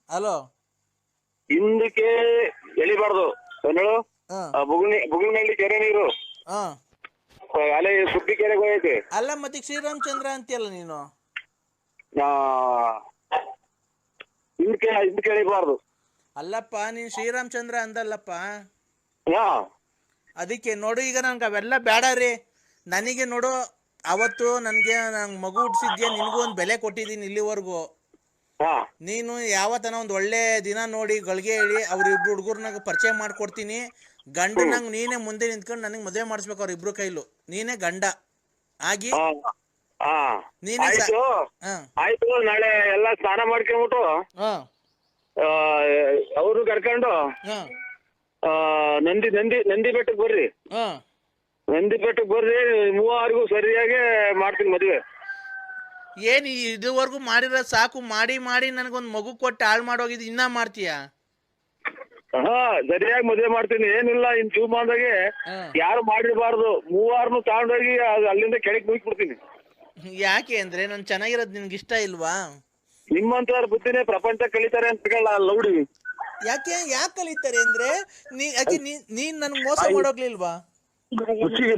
ಹಲೋ, ಹಿಂದಕ್ಕೆ ಎಳಿಬಾರ್ದು ಹೇಳು. ಬುಗುಲ್ನಲ್ಲಿ ಕೆರೆ ನೀರು ಅಲೆ ಸುದ್ದಿ ಕೆರೆಗೆ ಹೋಗೈತೆ. ಅಲ್ಲ ಮತ್ತೆ ಶ್ರೀರಾಮಚಂದ್ರ ಅಂತೀಯಲ್ಲ ನೀನು. ಹಿಂದಕ್ಕೆ ಎಳಿಬಾರ್ದು. ಅಲ್ಲಪ್ಪ, ನೀನ್ ಶ್ರೀರಾಮಚಂದ್ರ ಅಂದಲ್ಲಪ್ಪ. ಅದಕ್ಕೆ ನೋಡು, ಈಗ ನಂಗೆ ಅವೆಲ್ಲ ಬೇಡ ರೀ. ನನಗೆ ನೋಡು, ಅವತ್ತು ನಂಗೆ ಮಗು ಹುಟ್ಟಿಸಿದ್ಯಾ, ನಿನ್ಗೂ ಒಂದ್ ಬೆಲೆ ಕೊಟ್ಟಿದ್ದೀನಿ ಇಲ್ಲಿವರೆಗೂ. ನೀನು ಯಾವತ್ತನ ಒಂದ್ ಒಳ್ಳೆ ದಿನ ನೋಡಿ ಗಳಿಗೆ ಹೇಳಿ ಅವ್ರಿಬ್ರು ಹುಡುಗರ್ನಾಗ ಪರಿಚಯ ಮಾಡ್ಕೊಡ್ತೀನಿ. ಗಂಡನಂಗ್ ನೀನೇ ಮುಂದೆ ನಿಂತ್ಕೊಂಡು ನನಗೆ ಮದುವೆ ಮಾಡಿಸ್ಬೇಕು ಅವ್ರ ಇಬ್ರು ಕೈಲು. ನೀನೇ ಗಂಡ ಆಗಿ ನೀನೇ. ಆಯ್ತು, ನಾಳೆ ಎಲ್ಲಾ ಸ್ನಾನ ಮಾಡ್ಕೊಂಡ್ಬಿಟ್ಟು ಅವ್ರು ಕರ್ಕೊಂಡು ನಂದಿ ಬೆಟ್ಟಕ್ಕೆ ಬರ್ರಿ. ನಂದಿ ಬೆಟ್ಟಕ್ಕೆ ಬರ್ರಿ, ಮೂವರಿಗೂ ಸರಿಯಾಗಿ ಮಾಡ್ತೀನಿ ಮದುವೆ. ಏನ್ ಇದುವರೆಗೂ ಮಾಡಿರೋ ಸಾಕು, ಮಾಡಿ ಮಾಡಿ ನನಗೊಂದ್ ಮಗು ಕೊಟ್ಟು ಹಾಳು ಮಾಡೋಗಿದ್ ಇನ್ನ ಮಾಡ್ತೀಯ? ಸರಿಯಾಗಿ ಮದುವೆ ಮಾಡ್ತೀನಿ. ಏನಿಲ್ಲ, ಇನ್ ಜೀವಮಾನದಾಗೆ ಯಾರು ಮಾಡಿರಬಾರ್ದು. ಮೂವಾರನು ತಗೊಂಡೋಗಿ ಅಲ್ಲಿಂದ ಕೆಳಗೆ ಮುಗಿಸ್ಬಿಡ್ತೀನಿ. ಯಾಕೆ ಅಂದ್ರೆ ನಾನು ಚೆನ್ನಾಗಿರೋದ್ ನಿನ್ಗೆ ಇಷ್ಟ ಇಲ್ವಾ? ನಿಮ್ಮಂತವ್ರ ಬುದ್ಧಿನೇ ಪ್ರಪಂಚ ಕಲಿತಾರೆ ಅಂತ ಲೌಡಿ. ಯಾಕೆ ಕಲಿತಾರೆ ಅಂದ್ರೆ ನೀನ್ ನನ್ಗೆ ಮೋಸ ಮಾಡೋಗ್ಲಿಲ್ವಾ?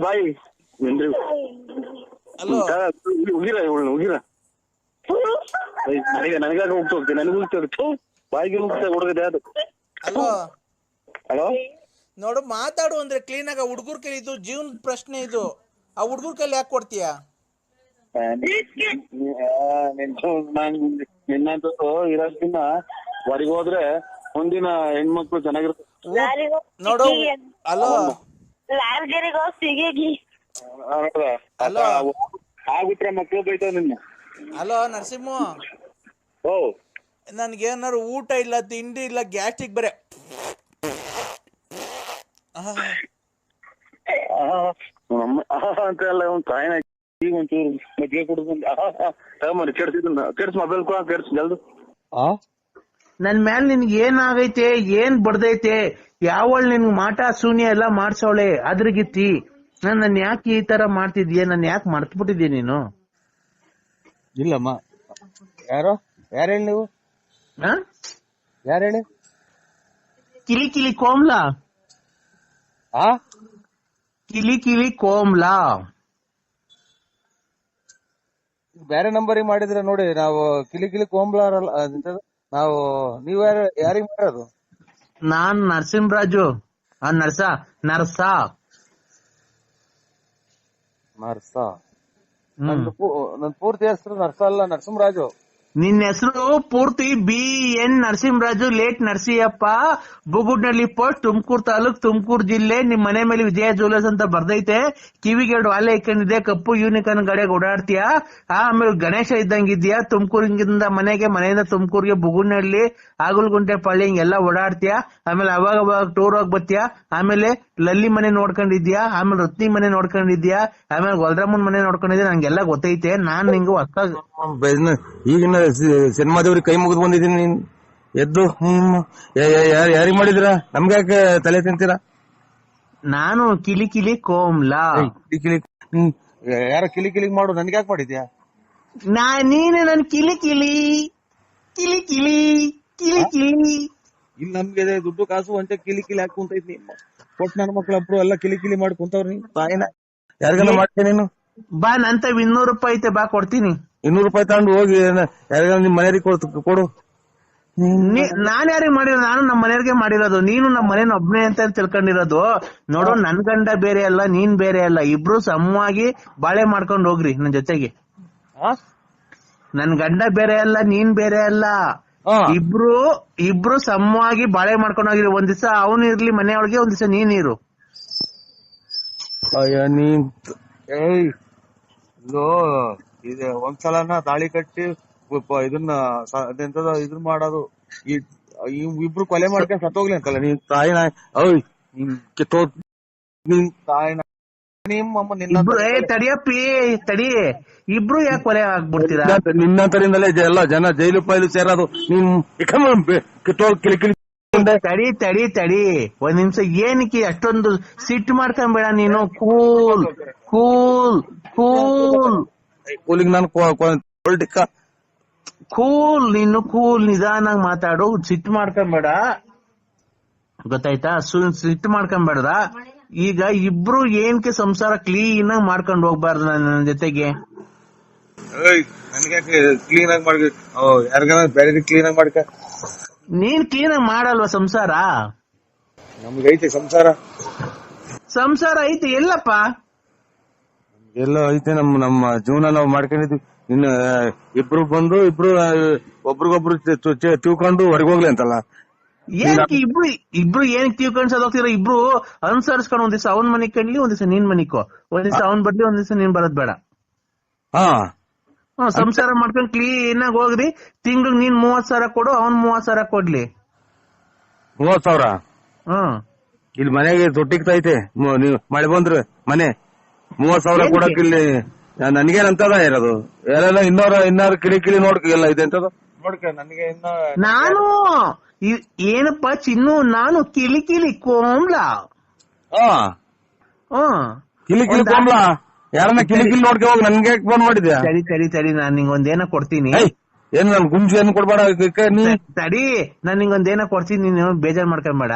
ಬಾಯಿ ಅಲೋ, ಉಗಿರ ನನಗಾಗ ಹೋಗ್ತೋಗ್ತೀನಿ, ನನಗೆ ಹೋಗ್ತೋಗ್ತು ಬಾಯಿಗೆ ಹೋಗ್ತಾ ಹುಡುಗದೆ ಅದು. ಅಲೋ ಹಲೋ, ನೋಡು, ಮಾತಾಡು ಅಂದ್ರೆ ಕ್ಲೀನ್ ಆಗ. ಹುಡುಗರ್ ಕೈಲಿ ಇದು ಜೀವನದ ಪ್ರಶ್ನೆ ಇದು. ಆ ಹುಡುಗರ್ ಕೈಲಿ ಯಾಕೆ ಕೊಡ್ತೀಯ? ನಿನ್ನಂತ ಇರೋದ್ಕಿನ್ನ ಹೊರಗೆ ಹೋದ್ರೆ ಮುಂದಿನ ಹೆಣ್ಮಕ್ಳು ಚೆನ್ನಾಗಿರುತ್ತೆ ನೋಡು. ಅಲೋ, ಆಗ್ಬಿಟ್ರೆ ಮಕ್ಳು ಬೈತಾವ ನಿನ್ನ. ಹಲೋ ನರಸಿಂಹ, ನನ್ಗೇನಾರು ಊಟ ಇಲ್ಲ, ತಿಂಡಿ ಇಲ್ಲ, ಗ್ಯಾಸ್ಟ್ರಿಕ್ ಬರೇ ಅಂತ ಎಲ್ಲ ಒಂದು ತಾಯಿನ ಈಗ ಒಂಚೂರು ಮಜ್ಜಿಗೆ ಕುಡಿದು ಕೆಡ್ಸ್ ಮೊಬೈಲ್ ಕೆಡ್ಸ್ ಜಲ್ದು. ನನ್ ಮ್ಯಾಲ ನಿನ್ಗೆ ಏನಾಗೈತೆ, ಏನ್ ಬಡ್ದೈತೆ, ಯಾವಳ್ ನಿನ್ಗ್ ಮಾಟ ಶೂನ್ಯ ಎಲ್ಲ ಮಾಡ್ಸವಳೆ ಅದ್ರಗಿತ್ತಿ. ನನ್ ಯಾಕೆ ಈ ತರ ಮಾಡ್ತಿದ್ಯಾ? ನನ್ ಯಾಕೆ ಮರ್ತ್ಬಿಟ್ಟಿದ್ಯಾ ನೀನು? ಇಲ್ಲಮ್ಮ, ಯಾರು ಹೇಳಿ ನೀವು? ಯಾರು ಹೇಳಿ? ಕಿಲಿ ಕೋಮ್ಲಾ. ಕಿಲಿ ಕೋಮ್ಲಾ ಬೇರೆ ನಂಬರಿಗೆ ಮಾಡಿದ್ರೆ ನೋಡಿ. ನಾವು ಕಿಲಿ ಕೋಮ್ಲಾರಲ್ಲ ನಾವು. ನೀವು ಯಾರಿಗೆ ಮಾಡೋದು? ನಾನ್ ನರಸಿಂಹರಾಜು. ನರ್ಸ. ನನ್ ಪೂರ್ತಿ ಹೆಸರು ನರ್ಸ ಅಲ್ಲ, ನರಸಿಂಹರಾಜು. ನಿನ್ನ ಹೆಸರು ಪೂರ್ತಿ BN Narasimharaju late Narasiyappa, Bugudnalli post, Tumakuru taluk, Tumakuru ಜಿಲ್ಲೆ. ನಿಮ್ ಮನೆ ಮೇಲೆ ವಿಜಯ ಜ್ಯುವೆಲರ್ಸ್ ಅಂತ ಬರ್ದೈತೆ. ಕಿವಿಗೆ 2 ವಾಲೆ ಇಕ್ಕೊಂಡಿದ್ಯಾ, ಕಪ್ಪು ಯೂನಿಕಾರ್ನ್ ಗಾಡಿಯಾಗ ಓಡಾಡ್ತೀಯಾ. ಆಮೇಲೆ ಗಣೇಶ ಇದ್ದಂಗಿದ್ಯಾ. ತುಮಕೂರಿಂದ ಮನೆಯಿಂದ ತುಮಕೂರಿಗೆ ಬುಗುಡ್ನಳ್ಳಿ, ಆಗಲ್ಗುಂಟೆ, ಪಳ್ಳಿ ಹಿಂಗೆಲ್ಲ ಓಡಾಡ್ತೀಯಾ. ಆಮೇಲೆ ಅವಾಗ ಟೂರ್ ಹೋಗಿ ಬರ್ತೀಯಾ. ಆಮೇಲೆ ಲಲ್ಲಿ ಮನೆ ನೋಡ್ಕೊಂಡಿದ್ಯಾ, ಆಮೇಲೆ ರತ್ನಿ ಮನೆ ನೋಡ್ಕೊಂಡಿದ್ಯಾ, ಆಮೇಲೆ ಗೊಲ್ರಮ್ಮನ್ ಮನೆ ನೋಡ್ಕೊಂಡಿದ್ಯಾ. ನಂಗೆಲ್ಲ ಗೊತ್ತೈತೆ. ನಾನ್ ನಿಂಗು ಈಗಿನ ಸಿನಿಮಾದವ್ರಿಗೆ ಕೈ ಮುಗಿದು ಬಂದಿದ್ದೀನಿ. ನೀನ್ ಎದ್ದು ಯಾರಿಗ್ ಮಾಡಿದಿರ? ನಮ್ಗೆ ಯಾಕೆ ತಲೆ ತಿಂತೀರಾ? ನಾನು ಕಿಲಿ ಕೋಮ್ಲಾ. ಯಾರ ಕಿಲಿ ಮಾಡು, ನನ್ಗೆ ಯಾಕೆ ಮಾಡಿದ್ಯಾ? ನೀನು ನನ್ ಕಿಲಿ ಇಲ್ಲಿ ನಮ್ಗೆ ದುಡ್ಡು ಕಾಸು ಅಂತ ಕಿಲಿ ಕಿಲಿ ಹಾಕಿ ಕುಂತೈತಿ. ಕೊಟ್ಟು ನನ್ನ ಮಕ್ಳೊಬ್ರು ಎಲ್ಲ ಕಿಲಿ ಕಿಲಿ ಮಾಡಿ ಕುಂತವ್ರಿ. ತಾಯಿನ ಯಾರಿಗಾನ ಮಾಡ್ತೀನಿ ನೀನು ಬಾ ನಂತ 200 ರೂಪಾಯಿ ಐತೆ, ಬಾ ಕೊಡ್ತೀನಿ. 200 ರೂಪಾಯಿ ತಗೊಂಡು ಹೋಗಿ ಯಾರಿಗಾನ ನಿಮ್ ಮನೆಯವ್ರಿಗೆ ಕೊಡು. ನಾನ್ ಯಾರಿಗೆ ಮಾಡಿರೋದು? ನಾನು ನಮ್ಮ ಮನೆಯವ್ರಿಗೆ ಮಾಡಿರೋದು. ನೀನು ನಮ್ಮ ಮನೇನ ಒಬ್ನೇ ಅಂತ ತಿಳ್ಕೊಂಡಿರೋದು. ನೋಡು, ನನ್ ಗಂಡ ಬೇರೆ ಅಲ್ಲ, ನೀನ್ ಬೇರೆ ಅಲ್ಲ. ಇಬ್ರು ಸಮವಾಗಿ ಬಾಳೆ ಮಾಡ್ಕೊಂಡ್ ಹೋಗ್ರಿ ನನ್ ಜೊತೆಗೆ. ನನ್ ಗಂಡ ಬೇರೆ ಅಲ್ಲ, ನೀನ್ ಬೇರೆ ಅಲ್ಲ. ಇಬ್ರು ಸಮವಾಗಿ ಬಾಳೆ ಮಾಡ್ಕೊಂಡ್ ಹೋಗಿರಿ. ಒಂದ್ ದಿವಸ ಅವನು ಇರ್ಲಿ ಮನೆಯೊಳಗೆ, ಒಂದ್ ದಿವಸ ನೀನ್ ಇರು. ಅಯ್ಯ ನೀನ್ ಇದು ಒಂದ್ಸಲನ ತಾಳಿ ಕಟ್ಟಿ ಇದನ್ನ ಇದನ್ನ ಮಾಡೋದು, ಇಬ್ರು ಕೊಲೆ ಮಾಡ್ಕೊಂಡ್ ಸತ್ತೋಗ್ಲಿ ಅಂತಲ್ಲ ನೀನ್ ತಾಯಿನ. ನಿನ್ ತಾಯಿನ ತಡಿಯಪ್ಪಿ ತಡಿ, ಇಬ್ರು ಯಾಕೆ ಕೊಲೆ ಆಗ್ಬಿಡ್ತೀರಾ? ನಿನ್ನಂತರಿಂದಲೇ ಎಲ್ಲ ಜನ ಜೈಲು ಪೈಲು ಸೇರೋದು. ನೀನ್ ತಡಿ ತಡಿ ತಡಿ ಒಂದ್ ನಿಮಿಷ. ಏನಕ್ಕೆ ಅಷ್ಟೊಂದು ಸಿಟ್ಟು ಮಾಡ್ಕೊಂಬೇಡ ನೀನು. ಕೂಲ್ ಕೂಲ್ ಕೂಲ್ ಕೂಲಿಂಗ್ ನಾನು ಕೂಲ್, ನೀನು ಕೂಲ್, ನಿಧಾನಾಗ್ ಮಾತಾಡು. ಸಿಟ್ಟು ಮಾಡ್ಕೊಂಬೇಡ, ಗೊತ್ತಾಯ್ತಾ? ಸಿಟ್ಟು ಮಾಡ್ಕೊಂಬೇಡ್ದ. ಈಗ ಇಬ್ರು ಏನಕ್ಕೆ ಸಂಸಾರ ಕ್ಲೀನ್ ಆಗಿ ಮಾಡ್ಕೊಂಡ್ ಹೋಗ್ಬಾರ್ದು ನನ್ನ ಜೊತೆಗೆ? ನನ್ಗೆ ಕ್ಲೀನ್ ಆಗಿ ಮಾಡ್ಕ, ಯಾರಿಗಾನ ಬೇರೆ ಕ್ಲೀನ್ ಆಗಿ ಮಾಡ್ಕ. ನೀನ್ ಕ್ಲೀನ್ ಆಗಿ ಮಾಡಲ್ವಾ ಸಂಸಾರ? ನಮ್ಗೆ ಐತೆ ಸಂಸಾರ. ಸಂಸಾರ ಐತೆ ಎಲ್ಲಪ್ಪ? ಎಲ್ಲ ಐತೆ. ನಮ್ಮ ಜೀವನ ನಾವು ಮಾಡ್ಕೊಂಡಿದ್ವಿ. ಇನ್ನು ಇಬ್ರು ಬಂದು ಒಬ್ರಿಗೊಬ್ರು ತಿಳ್ಕೊಂಡು ಹೊರಗೋಗ್ಲಿ ಅಂತಲ್ಲ. ಏನಕ್ಕೆ ಇಬ್ರು ಏನಕ್ಕೆ ತಿಳ್ಕೊಂಡ್ ಹೋಗ್ತೀರ? ಇಬ್ರು ಅನುಸರಿಸ್ಕೊಂಡು ಒಂದ್ ದಿವಸ ಅವನ್ ಮನಿಗ್ ಕಣ್ಲಿ, ಒಂದ್ ದಿವಸ ನೀನ್ ಮನಿಕೋ. ಒಂದ್ ದಿವಸ ಅವ್ನ್ ಬರ್ಲಿ, ಒಂದ್ ದಿವಸ ನೀನ್ ಬರೋದ್ ಬೇಡ. ಸಂಸಾರ ಮಾಡ್ಕೊಂಡ್ ಕ್ಲೀನ್ ಆಗಿ ಹೋಗ್ರಿ. ತಿಂಗ್ಳಿಗೆ ನೀನ್ 30,000 ಕೊಡು, ಅವ್ನ್ 30,000 ಕೊಡ್ಲಿ. 30,000 ಇಲ್ಲಿ ಮನೆಗೆ ತೊಟ್ಟಿಗ್ತೈತೆ. ನೀವು ಮಳೆ ಬಂದ್ರೆ ಮನೆ 30,000 ಕೊಡಕ್ ಇಲ್ಲಿ ನನ್ಗೇನಂತದ ಇರೋದು? ಎಲ್ಲ ಇನ್ನಾರು ಕಿಳಿ ನೋಡ್ಕ ಎಲ್ಲ ಇದೆ ಅಂತದ ನೋಡ್ಕ. ನನಗೆ ನಾನು ಏನಪ್ಪ ಚಿನ್ನು, ನಾನು ಕಿಲಿ ಕೋಮ್ಲ. ಕಿಲಿ ಕೋಮ್ಲ ಯಾರನ್ನ ಕಿಲಿ ನೋಡ್ಕ ಹೋಗಿ ನನ್ಗೆ ಫೋನ್ ಮಾಡಿದ್ಯಾ? ತಡಿ ನಾನ್ ನಿಂಗೊಂದೇನ ಕೊಡ್ತೀನಿ. ಏನು ನನ್ ಗುಂಜು ಏನು ಕೊಡ್ಬೇಡ. ತಡಿ, ನಾನ್ ನಿಂಗೊಂದೇನ ಕೊಡ್ತೀನಿ, ನೀನು ಬೇಜಾರ್ ಮಾಡ್ಕೊಂಬೇಡ.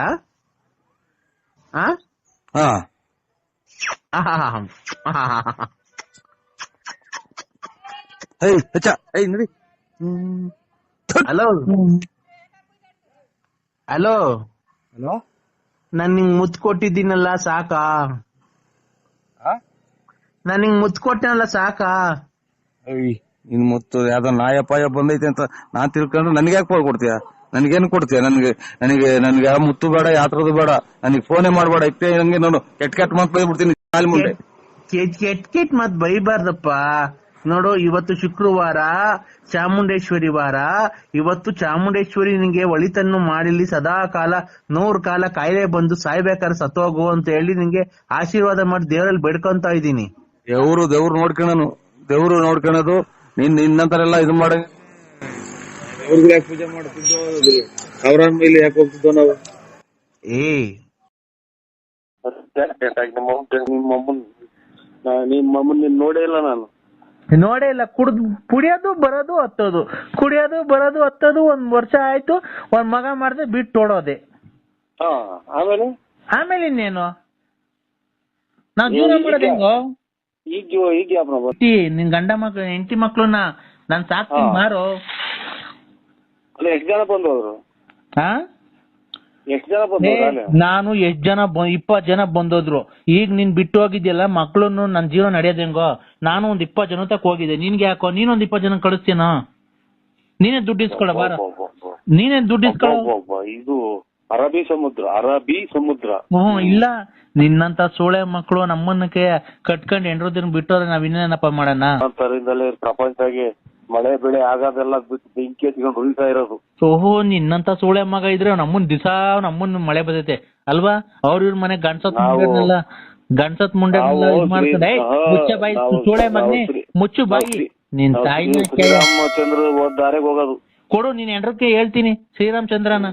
ಹಲೋ ಹಲೋ ಹಲೋ, ನಾನ್ ನಿಂಗ್ ಮುತ್ ಕೊಟ್ಟಿದ್ದೀನಲ್ಲ ಸಾಕಾ? ನಾನ್ ನಿಂಗ್ ಮುತ್ ಕೊಟ್ಟನಲ್ಲ ಸಾಕಾ? ಇನ್ ಮುತ್ತು ಯಾವ್ದೋ ನಾಯ ಪಾಯ ಬಂದೈತೆ ಅಂತ ನಾನ್ ತಿಳ್ಕೊಂಡು ನನ್ಗೆ ಯಾಕೆ ಕೊಡ್ತೀಯ? ನನ್ಗೇನು ಕೊಡ್ತೀಯ? ನನ್ಗೆ ಯಾವ ಮುತ್ತು ಬೇಡ, ಯಾತ್ರದು ಬೇಡ, ನನಗೆ ಫೋನೇ ಮಾಡ್ಬೇಡ. ಇತ್ತೆ ನಂಗೆ ನೋಡು ಕೆಟ್ಟ ಮಾತು ಬೈಬಿಡ್ತೀನಿ ಕಾಲ್ ಮುಂದೆ. ಕೆಟ್ ಮತ್ ಬೈಬಾರ್ದಪ್ಪ. ನೋಡು, ಇವತ್ತು ಶುಕ್ರವಾರ, ಚಾಮುಂಡೇಶ್ವರಿ ವಾರ. ಇವತ್ತು ಚಾಮುಂಡೇಶ್ವರಿ ನಿಂಗೆ ಒಳಿತನ್ನು ಮಾಡಿಲಿ, ಸದಾ ಕಾಲ 100 ಕಾಲ ಕಾಯಿಲೆ ಬಂದು ಸಾಯ್ಬೇಕಾದ್ರೆ ಸತ್ತೋಗು ಅಂತ ಹೇಳಿ ನಿಂಗೆ ಆಶೀರ್ವಾದ ಮಾಡಿ ದೇವರಲ್ಲಿ ಬೇಡ್ಕೊಂತ ಇದ್ದೀನಿ. ದೇವ್ರು ನೋಡ್ಕೊಳ್ಳೋದು. ನಿನ್ನಂತರೆಲ್ಲ ಇದು ಮಾಡ ಅವ್ರಿಗೆ ಯಾಕೆ ಪೂಜೆ ಮಾಡ್ತಿದ್ದೋ, ಅವ್ರ ಮೇಲೆ ಯಾಕೆ ಹೋಗ್ತಿದ್ದೋ ನಾವು? ನಿಮ್ಮಮ್ಮನ್ ನೋಡೇ ಇಲ್ಲ ನಾನು. ನೋಡೇ ಇಲ್ಲ. ಕುಡಿಯೋದು ಬರೋದು ಹತ್ತೋದು, ಕುಡಿಯೋದು ಬರೋದು ಹತ್ತೋದು. 1 ವರ್ಷ ಆಯ್ತು, 1 ಮಗ ಮಾಡ್ದೆ ಬಿಟ್ಟು ಓಡೋದೆ. ಆಮೇಲೆ ಇನ್ನೇನು? ನಾವ್ ಜೀವನ ಮಾಡೋದು ಹೆಂಗೋ? ನಿನ್ ಗಂಡ ಮಕ್ಳು ಹೆಂಡತಿ ಮಕ್ಳನ್ನ ನಾನ್ ಸಾಕ್ತೀನಿ ಮಾರು. ಎಷ್ಟು ಜನ ಬಂದವರು? ನಾನು 20 ಜನ ಬಂದೋದ್ರು. ಈಗ ನೀನ್ ಬಿಟ್ಟು ಹೋಗಿದ್ಯಲ್ಲ ಮಕ್ಳನ್ನು, ನನ್ ಜೀವನ ನಡೆಯೋದ್ ಹೆಂಗೋ? ನಾನು ಒಂದ್ 20 ಜನ ತಕ್ ಹೋಗಿದ್ದೆ. ನಿನ್ಗೆ ಯಾಕೋ? ನೀನೊಂದ್ 20 ಜನ ಕಳಿಸ್ತೀನೋ? ನೀನೇ ದುಡ್ಡು ಇಸ್ಕೊಳ ಬಾರ, ನೀನೇ ದುಡ್ಡು ಇಸ್ಕೊಳ. ಇದು ಅರಬ್ಬಿ ಸಮುದ್ರ. ಇಲ್ಲ, ನಿನ್ನಂತ ಸೋಳೆ ಮಕ್ಳು ನಮ್ಮನ್ನಕ್ಕೆ ಕಟ್ಕೊಂಡ್ ಹೆಂಡ್ರದಿನ ಬಿಟ್ಟೋದ್ರೆ ನಾವ್ ಇನ್ನೇನಪ್ಪ ಮಾಡೋಣ? ಪ್ರಪಂಚದಾಗೆ ಮಳೆ ಬೆಳೆ ಆಗೋದೆಲ್ಲ ಬಿಟ್ಟು ಬೆಂಕಿ ಹಚ್ಕೊಂಡು ಉಳಿತಾ ಇರೋದು. ಓಹೋ, ನಿನ್ನಂತ ಸೋಳೆ ಮಗ ಇದ್ರೆ ನಮ್ಮನ್ ಮಳೆ ಬರ್ತೈತೆ ಅಲ್ವಾ? ಇವ್ರ ಮನೆ ಗಂಡ್ಸತ್ ಮುಂಡೆ ಮಾಡ್ಕೊಂಡೆ. ಮುಚ್ಚ ಬಾಯಿ ಸೋಳೆ ಮಗನೆ, ಮುಚ್ಚು ಬಾಯಿ. ನಿನ್ ತಾಯಿ ಶ್ರೀರಾಮಚಂದ್ರ ದಾರಿಗೆ ಹೋಗೋದು. ಕೊಡು, ನೀನ್ ಹೆಂಡ್ರಕ್ಕೆ ಹೇಳ್ತೀನಿ ಶ್ರೀರಾಮಚಂದ್ರನ.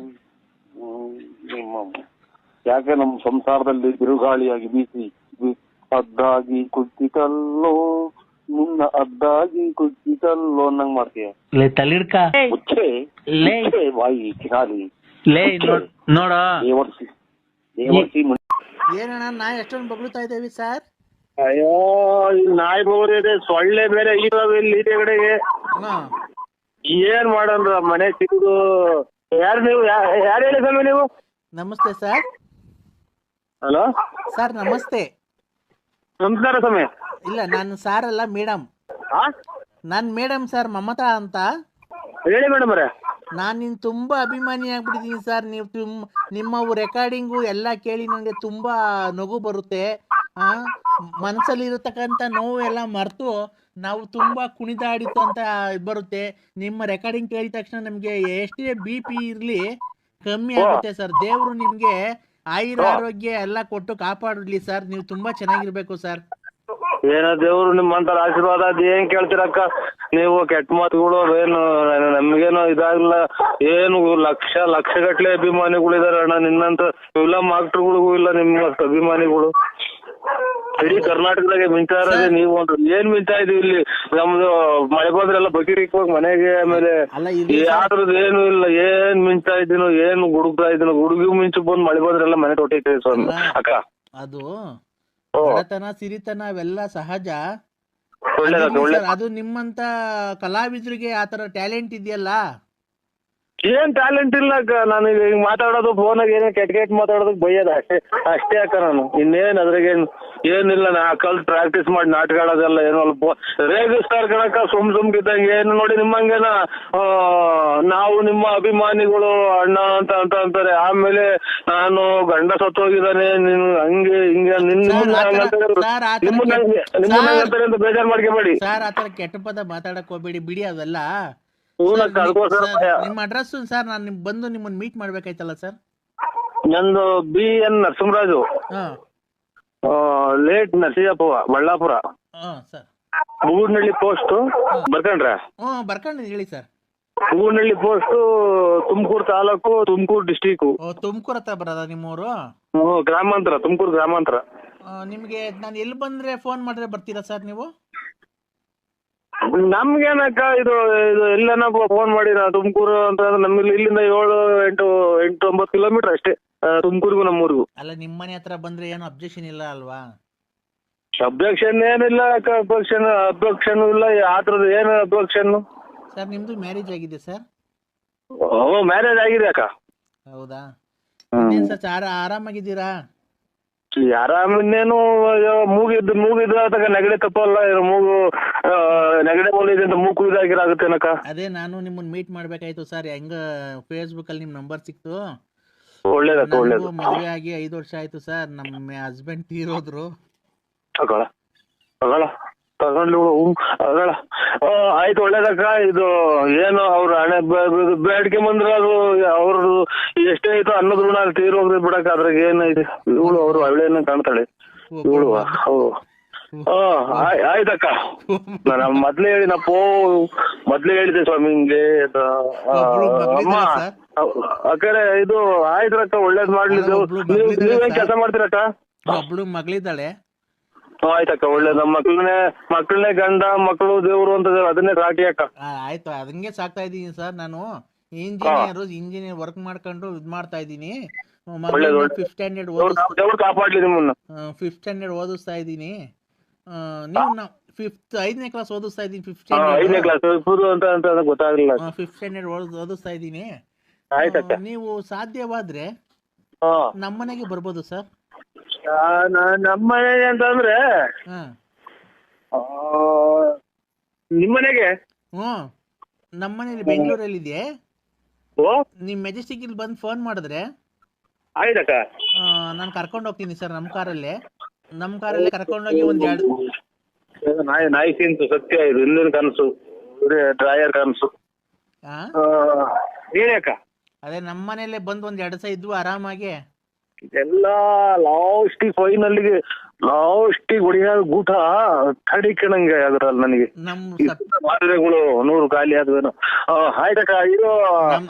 ಯಾಕೆ ನಮ್ ಸಂಸಾರದಲ್ಲಿ ಬಿರುಗಾಳಿಯಾಗಿ ಬೀಸಿ ಅದ್ದಾಗಿ ಕುಗ್ಗಿತಲ್ಲೋ, ನಿನ್ನ ಅದ್ದಾಗಿ ಕುಗ್ಗಿತಲ್ಲೋ ಅನ್ನಂಗ್ ಮಾಡ್ತೀಯ. ತಲಿಡ್ಕ ಬಾಯಿ ಖಾಲಿ ಲೇ ನೋಡ ಏನಣ್ಣ ನಾಯಿ ಎಷ್ಟೊಂದು ಬಗ್ಳುತ್ತಾ ಇದ್ದೇವೆ ಸರ್. ಅಯ್ಯೋ ಈ ನಾಯಿ ಬೋರ್ ಇದೆ, ಸೊಳ್ಳೆ ಬೇರೆ ಇದಾವೆ ಇಲ್ಲಿ ಈಚೆ ಕಡೆಗೆ. ಏನ್ ಮಾಡೋಣ ಮನೆ ಸಿಗುದು. ಯಾರು ನೀವು? ಯಾರು ಹೇಳಿ ಸ್ವಾಮಿ ನೀವು? ನಮಸ್ತೆ ಸರ್. ಹಲೋ ಸರ್ ನಮಸ್ತೆ. ನಮಸ್ಕಾರ ಸ್ವಾಮಿ. ಇಲ್ಲ ನಾನು ಸಾರ್ ಅಲ್ಲ ಮೇಡಮ್. ನಾನು ಮೇಡಮ್ ಸರ್, ಮಮತಾ ಅಂತ. ಹೇಳಿ ಮೇಡಮ್ ಅವರೇ. ನಾನು ನಿನ್ ತುಂಬಾ ಅಭಿಮಾನಿ ಆಗ್ಬಿಟ್ಟಿದ್ದೀನಿ ಸರ್. ನೀವು ನಿಮ್ಮ ರೆಕಾರ್ಡಿಂಗು ಎಲ್ಲ ಕೇಳಿ ನನಗೆ ತುಂಬಾ ನಗು ಬರುತ್ತೆ. ಮನಸ್ಸಲ್ಲಿ ಇರತಕ್ಕಂಥ ನೋವು ಎಲ್ಲ ಮರೆತು ನಾವು ತುಂಬಾ ಕುಣಿದಾಡಿತ್ತು ಅಂತ ಬರುತ್ತೆ. ನಿಮ್ಮ ರೆಕಾರ್ಡಿಂಗ್ ಕೇಳಿದ ತಕ್ಷಣ ನಮಗೆ ಎಷ್ಟೇ BP ಇರಲಿ ಕಮ್ಮಿ ಆಗುತ್ತೆ ಸರ್. ದೇವರು ನಿಮಗೆ ಆರೋಗ್ಯ ಎಲ್ಲ ಕೊಟ್ಟು ಕಾಪಾಡಲಿ ಸರ್. ನೀವು ತುಂಬಾ ಚೆನ್ನಾಗಿರ್ಬೇಕು ಸರ್. ಏನೋ ದೇವ್ರು ನಿಮ್ಮಂತರ ಆಶೀರ್ವಾದ ಅದ್ ಏನ್ ಕೇಳ್ತೀರಕ್ಕ ನೀವು? ಕೆಟ್ಟ ಮಾತುಗಳು ಏನು ನಮ್ಗೇನೋ ಇದಾಗಿಲ್ಲ. ಏನು ಲಕ್ಷ ಗಟ್ಲೆ ಅಭಿಮಾನಿಗಳಿದಾರೆ ಅಣ್ಣ. ನಿನ್ನಂತ ಫಿಲಂ ಆಕ್ಟರ್ಗಳಿಗೂ ಇಲ್ಲ ನಿಮ್ಮಷ್ಟು ಅಭಿಮಾನಿಗಳು. ಇಡೀ ಕರ್ನಾಟಕದಾಗೆ ಮಿಂಚಾ ಇರೋದೇ ನೀವು ಅಂತ. ಏನ್ ಮಿಂಚಾ ಇದೀವಿ ಇಲ್ಲಿ. ನಮ್ದು ಮಳೆ ಬಂದ್ರೆಲ್ಲ ಬಕೀರಿಕ್ ಹೋಗಿ ಮನೆಗೆ, ಆಮೇಲೆ ಯಾವ್ದ್ರದ್ದು ಏನು ಇಲ್ಲ. ಏನ್ ಮಿಂಚಾ ಇದ್ದೀನೋ, ಏನು ಗುಡುಗ್ತಾ ಇದ್ದೀನೋ. ಗುಡುಗಿ ಮಿಂಚು ಬಂದ್ ಮಳೆ ಬಂದ್ರೆಲ್ಲ ಮನೆ ತೊಟ್ಟಿದೆ ಸ್ವಾಮಿ ಅಕ್ಕ. ಅದು ಬಡತನ ಸಿರಿತನ ಅವೆಲ್ಲ ಸಹಜ. ಅದು ನಿಮ್ಮಂತ ಕಲಾವಿದರಿಗೆ ಆತರ ಟ್ಯಾಲೆಂಟ್ ಇದೆಯಲ್ಲ. ಏನ್ ಟ್ಯಾಲೆಂಟ್ ಇಲ್ಲ ಅಕ್ಕ. ನಾನು ಈಗ ಮಾತಾಡೋದು ಫೋನಾಗ ಏನೋ ಕೆಟ್ಟ ಮಾತಾಡೋದಕ್ ಬೈಯೋದ ಅಷ್ಟೇ ಅಕ್ಕ. ನಾನು ಇನ್ನೇನ್ ಅದ್ರಾಗೇನ್ ಏನಿಲ್ಲ. ನಾ ಕಲ್ತ್ ಪ್ರಾಕ್ಟೀಸ್ ಮಾಡಿ ನಾಟಕ ಆಡೋದೆಲ್ಲ ಏನೋ ಅಲ್ಪ ರೇಗಿಸ್ತಾರ ಕಣಕ್ಕ ಸುಮ್ಕಿದ್ದಂಗೆ. ಏನು ನೋಡಿ ನಿಮ್ಮಂಗೇನ ನಾವು ನಿಮ್ಮ ಅಭಿಮಾನಿಗಳು ಅಣ್ಣ ಅಂತ ಅಂತಾರೆ. ಆಮೇಲೆ ನಾನು ಗಂಡ ಸತ್ತೋಗಿದ್ದಾನೆ ನೀನು ಹಂಗೆ ಹಿಂಗೆ ನಿಮ್ಮಂತಾರೆ ಅಂತ ಬೇಜಾರ್ ಮಾಡ್ಕೋಬೇಡಿ ಸರ್. ಆತರ ಕೆಟ್ಟ ಪದ ಮಾತಾಡಕ್ ಹೋಗ್ಬೇಡಿ, ಬಿಡಿ ಅವೆಲ್ಲ. ನಿಮ್ಮ ಅಡ್ರೆಸ್ ಸರ್, ನಾನು ಬಂದು ನಿಮ್ಮನ್ನ ಮೀಟ್ ಮಾಡ್ಬೇಕಾಯ್ತಲ್ಲ ಸರ್. ನಂದು BN Narasimharaju, late Narasimhappa, Ballapura. Sir Booganahalli post ಬರ್ಕೊಂಡ್ರೆ? ಬರ್ಕೊಂಡು ಹೇಳಿ sir. Booganahalli post, Tumakuru taluk, Tumakuru district. Tumakuru ಹತ್ರ ಬರೋದ ನಿಮ್ಮೂರು? ಗ್ರಾಮಾಂತರ, ತುಮಕೂರು ಗ್ರಾಮಾಂತರ. ನಿಮ್ಗೆ ನಾನು ಎಲ್ಲಿ ಬಂದ್ರೆ ಫೋನ್ ಮಾಡಿದ್ರೆ ಬರ್ತೀರಾ ಸರ್ ನೀವು? ನಮ್ಗೇನಕ್ಕ ಇದು ಎಲ್ಲನ ಫೋನ್ ಮಾಡಿ. ನಾ ತುಮಕೂರು ಅಂತ ನಮ್ಗೆ ಇಲ್ಲಿಂದ 7-8-9 ಕಿಲೋಮೀಟರ್ ಅಷ್ಟೇ ತುಮಕೂರಿಗೂ ನಮ್ಮೂರಿಗೂ. ಅಲ್ಲ ನಿಮ್ಮ ಮನೆ ಹತ್ರ ಬಂದ್ರೆ ಏನು ಅಬ್ಜೆಕ್ಷನ್ ಇಲ್ಲ ಅಲ್ವಾ? ಅಬ್ಜೆಕ್ಷನ್ ಏನಿಲ್ಲ ಅಕ್ಕ. ಅಬ್ಜೆಕ್ಷನ್ ಇಲ್ಲ. ಆತರದ ಏನು ಅಬ್ಜೆಕ್ಷನ್? ಸರ್ ನಿಮ್ದು ಮ್ಯಾರೇಜ್ ಆಗಿದೆ ಸರ್? ಮ್ಯಾರೇಜ್ ಆಗಿದೆ ಅಕ್ಕ. ಹೌದಾ ಸರ್? ಆರಾಮಾಗಿದ್ದೀರಾ? ಆರಾಮಿನ್ನೇನು ಮೂಗಿದ್ರೆ ತಗ ನೆಗಡಿ ತಪ್ಪಲ್ಲ. ಮೂಗು ನೆಗಡಿ ಮೂಲಿದೆ ಅಂತ ಮೂಗು ಇದಾಗಿರಾಗುತ್ತೇನಕ್ಕ. ಅದೇ ನಾನು ನಿಮ್ಮನ್ನ ಮೀಟ್ ಮಾಡ್ಬೇಕಾಯ್ತು ಸರ್. ಹೆಂಗ ಫೇಸ್ಬುಕ್ ಅಲ್ಲಿ ನಿಮ್ ನಂಬರ್ ಸಿಕ್ತು. ಒಳ್ಳೇದಕ್ಕ ಒಳ್ಳೇದು. ಮದುವೆ ಆಗಿ 5 ವರ್ಷ ಆಯ್ತು ಸರ್. ನಮ್ಮ ಹಸ್ಬೆಂಡ್ ತೀರೋದ್ರು. ಆಯ್ತು ಒಳ್ಳೇದಕ್ಕ. ಇದು ಏನು ಅವ್ರ ಹಣೆ ಬೇಡಿಕೆ ಬಂದ್ರ ಅದು ಅವ್ರದ್ದು ಎಷ್ಟೇ ಆಯ್ತು ಅನ್ನೋದ್ ಋಣ ತೀರೋಗ್ರಿ ಬಿಡಕ್ಕ. ಅದ್ರಾಗ ಏನೈತಿ. ಇವಳು ಅವ್ರು ಅವಳೇನ ಕಾಣ್ತಾಳೆ ಇವಳು. ಆಯ್ತಕ್ಕ. ನಾನು ಮೊದ್ಲೇ ಹೇಳಿದೆ ಸ್ವಾಮಿ ಹಿಂಗೆ ಅಮ್ಮ ಅಕ್ಕರೆ. ಇದು ಆಯ್ತ್ರಕ್ಕ, ಒಳ್ಳೇದ್ ಮಾಡ್ಲಿ. ನೀವೇನ್ ಕೆಲಸ ಮಾಡ್ತೀರಕ್ಕ? ಒಬ್ಳು ಮಗಳಿದ್ದಾಳೆ. ಆಯ್ತಕ್ಕ ಒಳ್ಳೇದ್. ನಮ್ಮ ಮಕ್ಕಳನ್ನೇ ಗಂಡ ಮಕ್ಕಳು ದೇವ್ರು ಅಂತ ಅದನ್ನೇ ಸಾಕಿ ಅಕ್ಕ. ಆಯ್ತು, ಅದಂಗೆ ಸಾಕ್ತಾ ಇದೀನಿ ಸರ್. ನಾನು ಇಂಜಿನಿಯರ್ ವರ್ಕ್ ಮಾಡ್ಕೊಂಡು ಇದ್ ಮಾಡ್ತಾ ಇದೀನಿ. 5th ಸ್ಟ್ಯಾಂಡರ್ಡ್ ಕಾಪಾಡ್ಲಿ ನಿಮ್ಮನ್ನ. 5th ಸ್ಟ್ಯಾಂಡರ್ಡ್ ಓದಿಸ್ತಾ ಇದೀನಿ. ನೀವು 5ನೇ ಕ್ಲಾಸ್ ಓದಿಸ್ತಾ ಇದೀನಿ. 5th ಸ್ಟ್ಯಾಂಡರ್ಡ್ ಓದಿಸ್ತಾ ಇದೀನಿ. ನೀವು ಸಾಧ್ಯವಾದ್ರೆ ನಮ್ಮನೆಗೆ ಬರ್ಬೋದು ಸರ್. ನಮ್ಮನೆ ಅಂತಂದ್ರೆ ನಿಮ್ಮನೆಗೆ? ನಮ್ಮನೇಲಿ ಬೆಂಗಳೂರಲ್ಲಿ ಇದೆ. ನಿಮ್ ಮೆಜೆಸ್ಟಿಕ್ ಇಲ್ಲಿ ಬಂದು ಫೋನ್ ಮಾಡಿದ್ರೆ ಆಯ್ತಕ್ಕ ನಾನು ಕರ್ಕೊಂಡು ಹೋಗ್ತೀನಿ ಸರ್. ನಮ್ಮ ಕಾರಲ್ಲೇ ಕರ್ಕೊಂಡೋಗಿ ಒಂದ್ 2 ನಾಯಿ ತಿಂತು ಸತ್ಯ. ಇದು ಹಿಂದಿನ ಕನಸು, ಡ್ರಾಯರ್ ಕನಸು. ಹೇಳಿ ಅಕ್ಕ. ಅದೇ ನಮ್ಮ ಮನೇಲೆ ಬಂದು ಒಂದ್ 2 ದಿವಸ ಇದ್ವು ಆರಾಮಾಗಿ. ಎಲ್ಲ ಫೈನಲ್ಗೆ ಲಾಸ್ಟಿಗೆ ಹೊಡಿಯ ಗೂಟ ಕಡಿಕಣಂಗೆ ಅದ್ರಲ್ಲಿ ನನಗೆ ಮಾತ್ರೆಗಳು 100 ಖಾಲಿ ಆದ್ವೇನೋ. ಆಯ್ತಕ್ಕ. ಇದು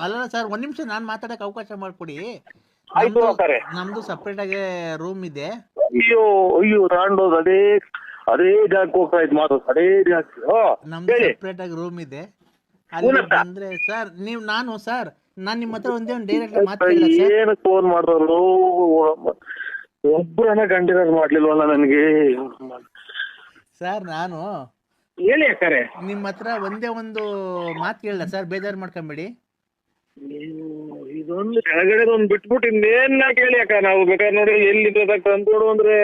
ಅಲ್ಲ ಸರ್, 1 ನಿಮಿಷ ನಾನ್ ಮಾತಾಡಕ್ ಅವಕಾಶ ಮಾಡ್ಕೊಡಿ. ನಮ್ದು ಸಪ್ರೇಟ್ ಆಗಿ ರೂಮ್ ಇದೆ. ಅಯ್ಯೋ ತಗೊಂಡೋದು ಅದೇ ಜಾಗಕ್ಕೆ ಹೋಗ್ತಾ ಇದ್ ಮಾತು. ಅದೇ ಜಾಗ ನಮ್ದು ಸಪ್ರೇಟ್ ಆಗಿ ರೂಮ್ ಇದೆ. ಅಲ್ಲಿ ಬಂದ್ರೆ ಸರ್ ನಾನು ಸರ್ ನಾನ್ ನಿಮ್ಮ ಹತ್ರ ಒಂದೇ ಒಂದು ಡೈರೆಕ್ಟ್ ಮಾತು ಕೇಳಿದೆ ಸರ್. ಏನಕ್ಕೆ ಫೋನ್ ಮಾಡ್ತಾರೋ ಒಬ್ಬರನ್ನ ಕಂಡಿರೋದು ಮಾಡ್ಲಿಲ್ವಲ್ಲ ನನಗೆ. ಸರ್ ನಾನು ಹೇಳಿ ಅಕ್ಕಾರೆ. ನಿಮ್ಮ ಹತ್ರ ಒಂದೇ ಒಂದು ಮಾತು ಕೇಳಿದೆ ಸರ್, ಬೇಜಾರು ಮಾಡ್ಕೊಂಬೇಡಿ. ಇದೊಂದು ಕೆಳಗಡೆ ಒಂದು ಬಿಟ್ಬಿಟ್ಟು ಇನ್ನೇನ್ ಕೇಳಿ ಅಕ್ಕ. ನಾವು ಬೇಕಾದ್ರೆ ನೋಡಿ ಎಲ್ಲಿ ತಂದ್ಕೊಡು ಅಂದ್ರೆ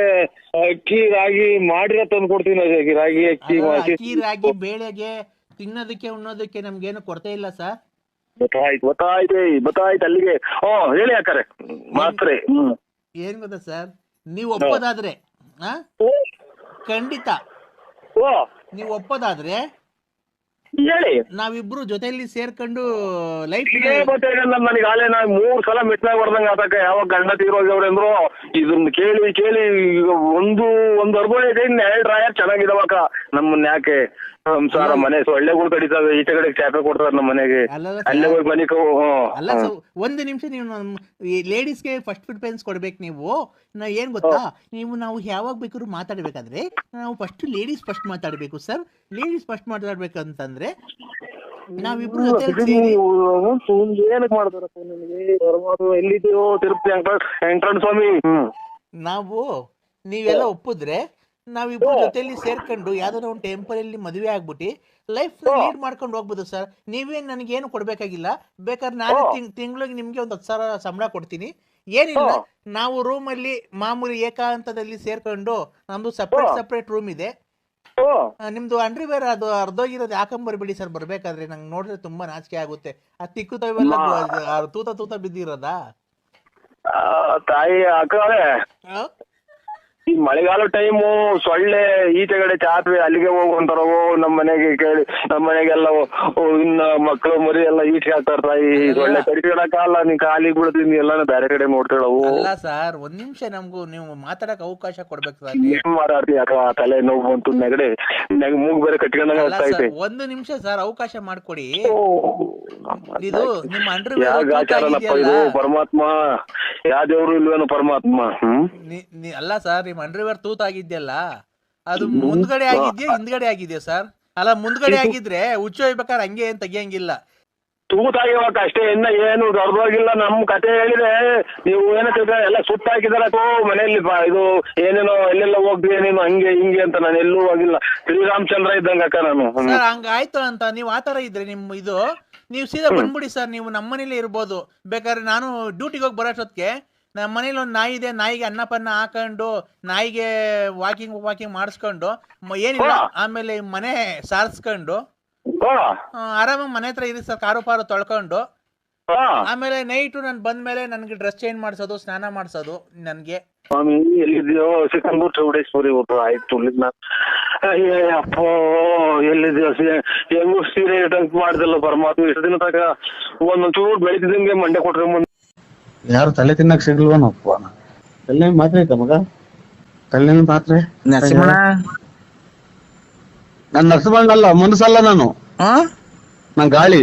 ಅಕ್ಕಿ ರಾಗಿ ಮಾಡಿರೋ ತಂದು ಕೊಡ್ತೀನಿ. ರಾಗಿ ಅಕ್ಕಿ ಅಕ್ಕಿ ರಾಗಿ ಬೇಳೆಗೆ ತಿನ್ನೋದಕ್ಕೆ ಉಣ್ಣೋದಕ್ಕೆ ನಮ್ಗೇನು ಕೊರತೆ ಇಲ್ಲ ಸರ್. ಗೊತ್ತಾಯ್ತು ಅಲ್ಲಿಗೆ. ಹೇಳಿ ಅಕ್ಕಾರೆ ಮಾತ್ರೆ. ಏನ್ ಗೊತ್ತಾ ಸರ್, ನೀವು ಒಪ್ಪೋದಾದ್ರೆ ಖಂಡಿತ ನೀವು ಒಪ್ಪೋದಾದ್ರೆ ಹೇಳಿ, ನಾವಿಬ್ರು ಜೊತೆಯಲ್ಲಿ ಸೇರ್ಕೊಂಡು ಲೈಫ್ ನನಗೆ ಆಲೇ ನಾ 3 ಸಲ ಮಿಟ್ನಾಗ ಹೊಡೆದಂಗ ಆತಕ. ಯಾವಾಗ ಗಂಡ ತೀರೋಗ್ಯವ್ರೆ ಅಂದ್ರು ಇದನ್ನ ಕೇಳಿ ಕೇಳಿ ಒಂದು ಅರ್ಬೋ ಇದೆ, ಇನ್ನು 2 ರಾಯರ್ ಚೆನ್ನಾಗಿದಾವಕ್ಕ. ನಮ್ಮನ್ನ ಯಾಕೆ ಸಂಸಾರ ಮನೆ ಸೊಳ್ಳೆಗಳು ಕಡಿತಾವೆ, ಈಚೆ ಕಡೆ ಚಾಪೆ ಕೊಡ್ತಾರೆ ನಮ್ಮ ಮನೆಗೆ. ಅಲ್ಲೇ ಹೋಗಿ ಮನೆ ಅಲ್ಲ ಒಂದು ನಿಮಿಷ, ನೀವು ಲೇಡೀಸ್ಗೆ ಫಸ್ಟ್ ಪ್ರಿಫರೆನ್ಸ್ ಕೊಡ್ಬೇಕು. ನೀವು ಏನ್ ಗೊತ್ತಾ, ನಾವು ಯಾವಾಗ ಬೇಕಾದ್ರೂ ಮಾತಾಡ್ಬೇಕಾದ್ರೆ ನಾವು ಫಸ್ಟ್ ಲೇಡೀಸ್ ಫಸ್ಟ್ ಮಾತಾಡ್ಬೇಕು ಸರ್. ಲೇಡೀಸ್ ಫಸ್ಟ್ ಮಾತಾಡ್ಬೇಕಂತಂದ್ರೆ ನಾವಿಬ್ರು ಜೊತೆ ಏನಕ್ಕೆ ಮಾಡ್ತಾರಪ್ಪ ನಿಮಗೆ? ಎಲ್ಲಿದೆಯೋ ತಿರುಪತಿ ವೆಂಕಟರಮಣ ಸ್ವಾಮಿ. ನಾವು ನೀವೆಲ್ಲ ಒಪ್ಪಿದ್ರೆ ನಾವಿಬ್ರು ಜೊತೆಲಿ ಸೇರ್ಕೊಂಡು ಯಾವ್ದಾರ ಒಂದು ಟೆಂಪರಲ್ಲಿ ಮದುವೆ ಆಗ್ಬಿಟ್ಟು ಲೈಫ್ ಲೀಡ್ ಮಾಡ್ಕೊಂಡು ಹೋಗ್ಬೋದು ಸರ್. ನೀವೇನ್ ನನಗೇನು ಕೊಡ್ಬೇಕಾಗಿಲ್ಲ. ಬೇಕಾದ್ರೆ ನಾನು ತಿಂಗಳಿಗೆ ನಿಮ್ಗೆ ಒಂದು 10,000 ಸಂಬಳ ಕೊಡ್ತೀನಿ. ಏನಿಲ್ಲ, ನಾವು ರೂಮಲ್ಲಿ ಮಾಮೂಲಿ ಏಕಾಂತದಲ್ಲಿ ಸೇರ್ಕೊಂಡು, ನಮ್ದು ಸಪ್ರೇಟ್ ರೂಮ್ ಇದೆ. ನಿಮ್ದು ಅಂಡ್ರಿವೇರ್ ಅದು ಅರ್ಧೋಗಿರೋದು ಹಾಕೊಂಬರ್ಬೇಡಿ ಸರ್. ಬರ್ಬೇಕಾದ್ರೆ ನಂಗೆ ನೋಡಿದ್ರೆ ತುಂಬಾ ನಾಚಿಕೆ ಆಗುತ್ತೆ. ಆ ತಿಕ್ಕುತ್ತವೆಲ್ಲ ತೂತ ಬಿದ್ದಿರೋದಾ ತಾಯಿ ಅಕ್ಕಳೆ. ಈ ಮಳೆಗಾಲ ಟೈಮು ಸೊಳ್ಳೆ ಈಚೆಗಡೆ ಚಾಪೆ ಅಲ್ಲಿಗೆ ಹೋಗುವಂತಾರ. ನಮ್ಮ ಮನೆಗೆ ಕೇಳಿ, ನಮ್ಮ ಮನೆಗೆಲ್ಲ ಇನ್ನ ಮಕ್ಕಳು ಮರಿ ಎಲ್ಲ ಈಚೆ ಹಾಕ್ತಾರ. ತಾಯಿ ಸೊಳ್ಳೆ ಕಡಿಕೊಳ್ಳಕ್ಕಾಗಲ್ಲ, ನೀ ಕಾಲಿಗೆ ಬಿಡ್ತೀನಿ ಎಲ್ಲಾನು ಬೇರೆ ಕಡೆ ನೋಡ್ತಾಳವು. ಅಲ್ಲ ಸರ್, ಒಂದ್ ನಿಮಿಷ ನಮ್ಗೂ ನೀವು ಮಾತಾಡಕ್ ಅವಕಾಶ ಕೊಡ್ಬೇಕು ಸರ್. ಏನ್ ಮಾತಾಡ್ತೀನಿ ಅಕ್ಕ, ತಲೆ ನೋವು ಬಂತು, ನೆಗಡೆ ಮೂಗ್ ಬೇರೆ ಕಟ್ಕೊಂಡಂಗ ಆಗ್ತಾ ಐತೆ. ಒಂದು ನಿಮಿಷ ಸರ್ ಅವಕಾಶ ಮಾಡ್ಕೊಡಿ. ಇದು ನಿಮ್ಮ ಅಂಡರ್ವೇರ್ ಪರಮಾತ್ಮ ಯಾವ ದೇವ್ರು ಇಲ್ವೇನು ಪರಮಾತ್ಮ. ಅಲ್ಲ ಸರ್, ನಿಮ್ ಅಂಡರ್ವೇರ್ ತೂತಾಗಿದ್ಯಲ್ಲ, ಅದು ಮುಂದ್ಗಡೆ ಆಗಿದ್ಯಾ ಹಿಂದ್ಗಡೆ ಆಗಿದ್ಯಾ ಸರ್? ಅಲ್ಲ, ಮುಂದ್ಗಡೆ ಆಗಿದ್ರೆ ಹುಚ್ಚು ಹೋಗ್ಬೇಕಾದ್ರೆ ಹಂಗೆ ಏನ್ ತೆಗಿಯಂಗಿಲ್ಲ. ತೂತಾಗಿವಾಗ ಅಷ್ಟೇ, ಇನ್ನ ಏನು ದೊಡ್ಡವಾಗಿಲ್ಲ. ನಮ್ ಕತೆ ಹೇಳಿದ್ರೆ ನೀವು ಏನಕ್ಕೆ ಎಲ್ಲ ಸುತ್ತಾಕಿದಾರ ಮನೆಯಲ್ಲಿ. ಇದು ಏನೇನೋ ಎಲ್ಲೆಲ್ಲ ಹೋಗ್ತೀವಿ ನೀನು ಹಂಗೆ ಹಿಂಗೆ ಅಂತ. ನಾನು ಎಲ್ಲೂ ಹೋಗಿಲ್ಲ, ಶ್ರೀರಾಮಚಂದ್ರ ಇದ್ದಂಗ ಅಕ್ಕ ನಾನು. ಸರ್ ಹಂಗಾಯ್ತು ಅಂತ ನೀವು ಆತರ ಇದ್ರೆ ನೀವು ಸೀದಾ ಬಂದ್ಬಿಡಿ ಸರ್. ನೀವು ನಮ್ಮ ಮನೇಲಿ ಇರ್ಬೋದು. ಬೇಕಾದ್ರೆ ನಾನು ಡ್ಯೂಟಿಗೆ ಹೋಗಿ ಬರೋಷ್ಟೊತ್ತಿಗೆ ನಮ್ಮ ಮನೇಲಿ ಒಂದು ನಾಯಿ ಇದೆ, ನಾಯಿಗೆ ಅನ್ನಪನ್ನ ಹಾಕೊಂಡು ನಾಯಿಗೆ ವಾಕಿಂಗ್ ಮಾಡಿಸ್ಕೊಂಡು ಏನಿಲ್ಲ, ಆಮೇಲೆ ಮನೆ ಸಾರಿಸ್ಕೊಂಡು ಆರಾಮಾಗಿ ಮನೆ ಹತ್ರ ಇರಿ ಸರ್. ಕಾರು ಪಾರು ತೊಳ್ಕೊಂಡು ಆಮೇಲೆ ನೈಟು ನಾನು ಬಂದ್ಮೇಲೆ ನನ್ಗೆ ಡ್ರೆಸ್ ಚೇಂಜ್ ಮಾಡಿಸೋದು, ಸ್ನಾನ ಮಾಡಿಸೋದು. ನನ್ಗೆ ಸ್ವಾಮಿ ಎಲ್ಲಿದ್ಯೋ ಸಿಕ್ಕಂದೂರು ಚೌಡೇಶ್ವರಿ ಆಯ್ತು ಅಪ್ಪೋ ಎಲ್ಲಿದ್ಯೋ ಹೆಂಗು ಸೀರೆ ಇಟ್ಟಂಗ್ ಮಾಡ್ದಲ್ಲ ಪರಮಾತ್ಮ. ಇಷ್ಟು ದಿನ ತನಕ ಒಂದೊಂಚೂರು ಬೆಳಿತಿದಂಗೆ ಮಂಡೆ ಕೊಟ್ರೆ ಮುಂದೆ ಯಾರು ತಲೆ ತಿನ್ನಕ್ ಸಿಗ್ಲ್ವನಪ್ಪ. ತಲೆ ಮಾತ್ರೆ ಐತ ಮಗ, ತಲೆ ಮಾತ್ರೆ. ನರಸಿಂಹಣ್ಣ, ನಾನ್ ನರಸಿಂಹಣ್ಣಲ್ಲ, ಮನಸ್ಸಲ್ಲ ನಾನು. ನಾನ್ ಗಾಳಿ.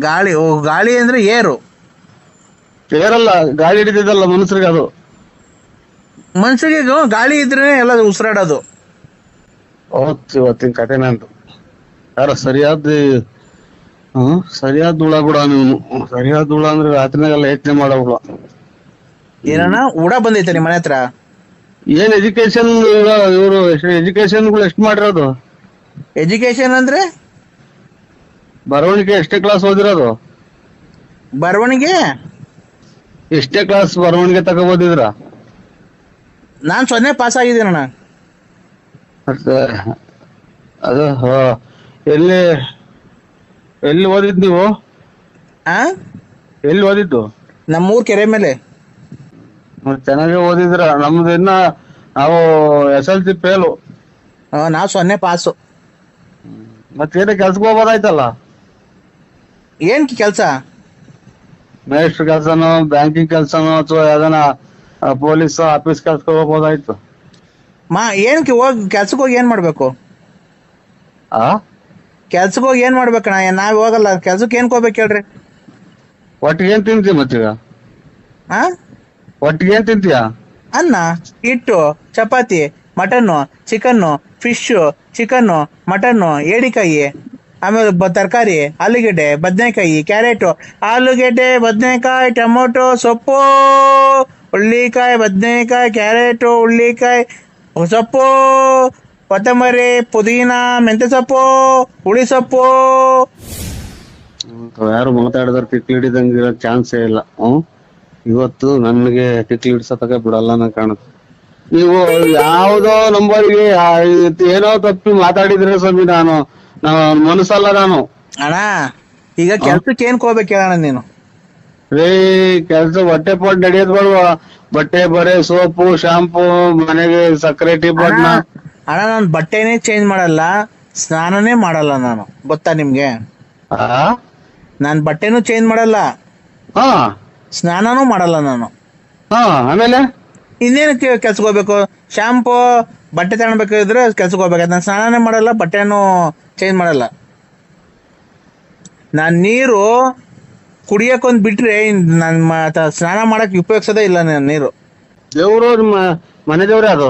ಗಾಳಿ ಅಂದ್ರೆ ಏರಲ್ಲ, ಗಾಳಿ ಹಿಡಿದಿದ್ದಲ್ಲ ಮನುಷ್ಯರಿಗೆ. ಅದು ಮನುಷ್ಯರಿಗೆ ಗಾಳಿ ಇದ್ರೆ ಎಲ್ಲ ಉಸಿರಾಡೋದು. ಇವತ್ತಿನ ಕತೆ ನಂದು. ಯಾರ ಸರಿಯಾದ ಹುಳ ಕೂಡ ನೀವು. ಸರಿಯಾದ ಹುಳ ಅಂದ್ರೆ ರಾತ್ರಿನಾಗೆಲ್ಲ ಯೋಚನೆ ಮಾಡೋ ಹುಳ. ಏನಣ್ಣ ಹುಳ ಬಂದೈತೆ ನಿಮ್ಮ ಮನೆ ಹತ್ರ? ಏನ್ ಎಜುಕೇಶನ್ ಇವರು ಎಜುಕೇಶನ್ಗಳು ಎಷ್ಟು ಮಾಡಿರೋದು? ಎಜುಕೇಶನ್ ಅಂದ್ರೆ ಬರವಣಿಗೆ ಎಷ್ಟೇ ಕ್ಲಾಸ್ ಓದಿರೋದು? ಬರವಣಿಗೆ ಎಷ್ಟೇ ಕ್ಲಾಸ್ ಬರವಣಿಗೆ ತಗೋಬೋದಿದ್ರ? ನಾನ್ 0 ಪಾಸ್ ಆಗಿದ್ದೀನಣ್ಣ. ಅದು ಎಲ್ಲಿ ಓದಿದ್ ನೀವು? ಎಲ್ಲಿ ಓದಿದ್ದು? ನಮ್ಮೂರ್ ಕೆರೆ ಮೇಲೆ. ಚೆನ್ನಾಗಿ ಓದಿದ್ರ. ನಮ್ದು ಇನ್ನ ನಾವು SLC ಫೇಲು. ನಾವ್ 0 ಪಾಸು. ಮತ್ತೇನ ಕೆಲ್ಸಕ್ಕೆ ಹೋಗ್ಬೋದಾಯ್ತಲ್ಲ? ಏನ್ ಕೆಲ್ಸ? ಮೇಸ್ಟ್ರ್ ಕೆಲ್ಸನೋ, ಬ್ಯಾಂಕಿಂಗ್ ಕೆಲ್ಸನೋ, ಅಥವಾ ಯಾವ್ದಾನ ಪೊಲೀಸ್ ಆಫೀಸ್ ಕೆಲ್ಸಕ್ಕೆ ಹೋಗ್ಬೋದಾಯ್ತು. ಏನಕ್ಕೆ ಕೆಲ್ಸಕ್ಕೆ ಹೋಗಿ ಏನ್ ಮಾಡ್ಬೇಕು? ಕೆಲ್ಸಕ್ಕೆ ಹೋಗಿ ಏನ್ ಮಾಡ್ಬೇಕಣ್ಣ? ನಾವ್ ಹೋಗಲ್ಲ ಕೆಲ್ಸಕ್ಕೆ. ಏನ್ ಹೋಗ್ಬೇಕು ಹೇಳ್ರಿ? ಒಟ್ಟಿಗೆ ಏನ್ ತಿಂತೀಯ ಮತ್ತೀಗ? ಒಟ್ಟಿಗೆ ಏನ್ ತಿಂತೀಯ? ಅನ್ನ, ಹಿಟ್ಟು, ಚಪಾತಿ, mutton, chicken, fish, chicken, mutton, ಏಡಿಕಾಯಿ, ಆಮೇಲೆ ತರಕಾರಿ ಆಲೂಗೆಡ್ಡೆ, ಬದನೆಕಾಯಿ, ಕ್ಯಾರೆಟು, ಆಲೂಗೆಡ್ಡೆ, ಬದನೆಕಾಯಿ, ಟೊಮೊಟೊ, ಸೊಪ್ಪು, ಹುಳ್ಳಿಕಾಯಿ, ಬದನೆಕಾಯಿ, ಕ್ಯಾರೆಟು, ಹುಳ್ಳಿಕಾಯಿ, ಸೊಪ್ಪು, ಕೊತ್ತಂಬರಿ, ಪುದೀನ, ಮೆಂತ್ಯ ಸೊಪ್ಪು, ಹುಳಿ ಸೊಪ್ಪು. ಯಾರು ಮಾತಾಡಿದ್ರೆ ತಿಕ್ಲಿ ಹಿಡಿದಂಗಿರೋ ಚಾನ್ಸೇ ಇಲ್ಲ. ಇವತ್ತು ನನಗೆ ತಿಕ್ಲಿ ಹಿಡ್ಸತಕ ಬಿಡಲ್ಲ ನಾ ಕಾಣುತ್ತೆ. ನೀವು ಯಾವ್ದೋ ನಂಬರ್ಗೆ ಏನೋ ತಪ್ಪಿ ಮಾತಾಡಿದ್ರೆ ಸ್ವಾಮಿ, ನಾನು ಮನಸ್ಸಲ್ಲ ನಾನು. ಅಣ್ಣ ಈಗ ಕೆಲ್ಸಕ್ಕೆ ಏನ್ ಹೋಗ್ಬೇಕು ಹೇಳಣ್ಣ ನೀನು? ಕೆಲ್ಸ ಹೊಟ್ಟೆ ಪೋಟ್ ನಡೆಯೋದ್ ಬೇಡವಾ? ಬಟ್ಟೆ ಬರೆ, ಸೋಪು, ಶಾಂಪೂ, ಮನೆಗೆ ಸಕ್ಕರೆ ಟೀ ಬಣ್ಣ. ಅಣ್ಣ ನಾನು ಬಟ್ಟೆನೇ ಚೇಂಜ್ ಮಾಡಲ್ಲ, ಸ್ನಾನನೇ ಮಾಡಲ್ಲ ನಾನು, ಗೊತ್ತಾ ನಿಮ್ಗೆ? ನಾನ್ ಬಟ್ಟೆನೂ ಚೇಂಜ್ ಮಾಡಲ್ಲ, ಸ್ನಾನನೂ ಮಾಡಲ್ಲ ನಾನು. ಆಮೇಲೆ ಇನ್ನೇನಕ್ಕೆ ಕೆಲ್ಸಕ್ಕೆ ಹೋಗ್ಬೇಕು? ಶಾಂಪೂ ಬಟ್ಟೆ ತಗೊಳ್ಬೇಕಾದ್ರೆ ಕೆಲ್ಸಕ್ಕೆ ಹೋಗ್ಬೇಕು. ನಾನು ಸ್ನಾನನೇ ಮಾಡಲ್ಲ, ಬಟ್ಟೆನೂ ಚೇಂಜ್ ಮಾಡಲ್ಲ. ನಾನ್ ನೀರು ಕುಡಿಯಕ್ಕೊಂದ್ ಬಿಟ್ರೆ ನನ್ ಸ್ನಾನ ಮಾಡಕ್ ಉಪಯೋಗಿಸೋದೇ ಇಲ್ಲ ನಾನು ನೀರು. ದೇವ್ರು ನಿಮ್ಮ ಮನೆ ದೇವ್ರೇ ಅದು?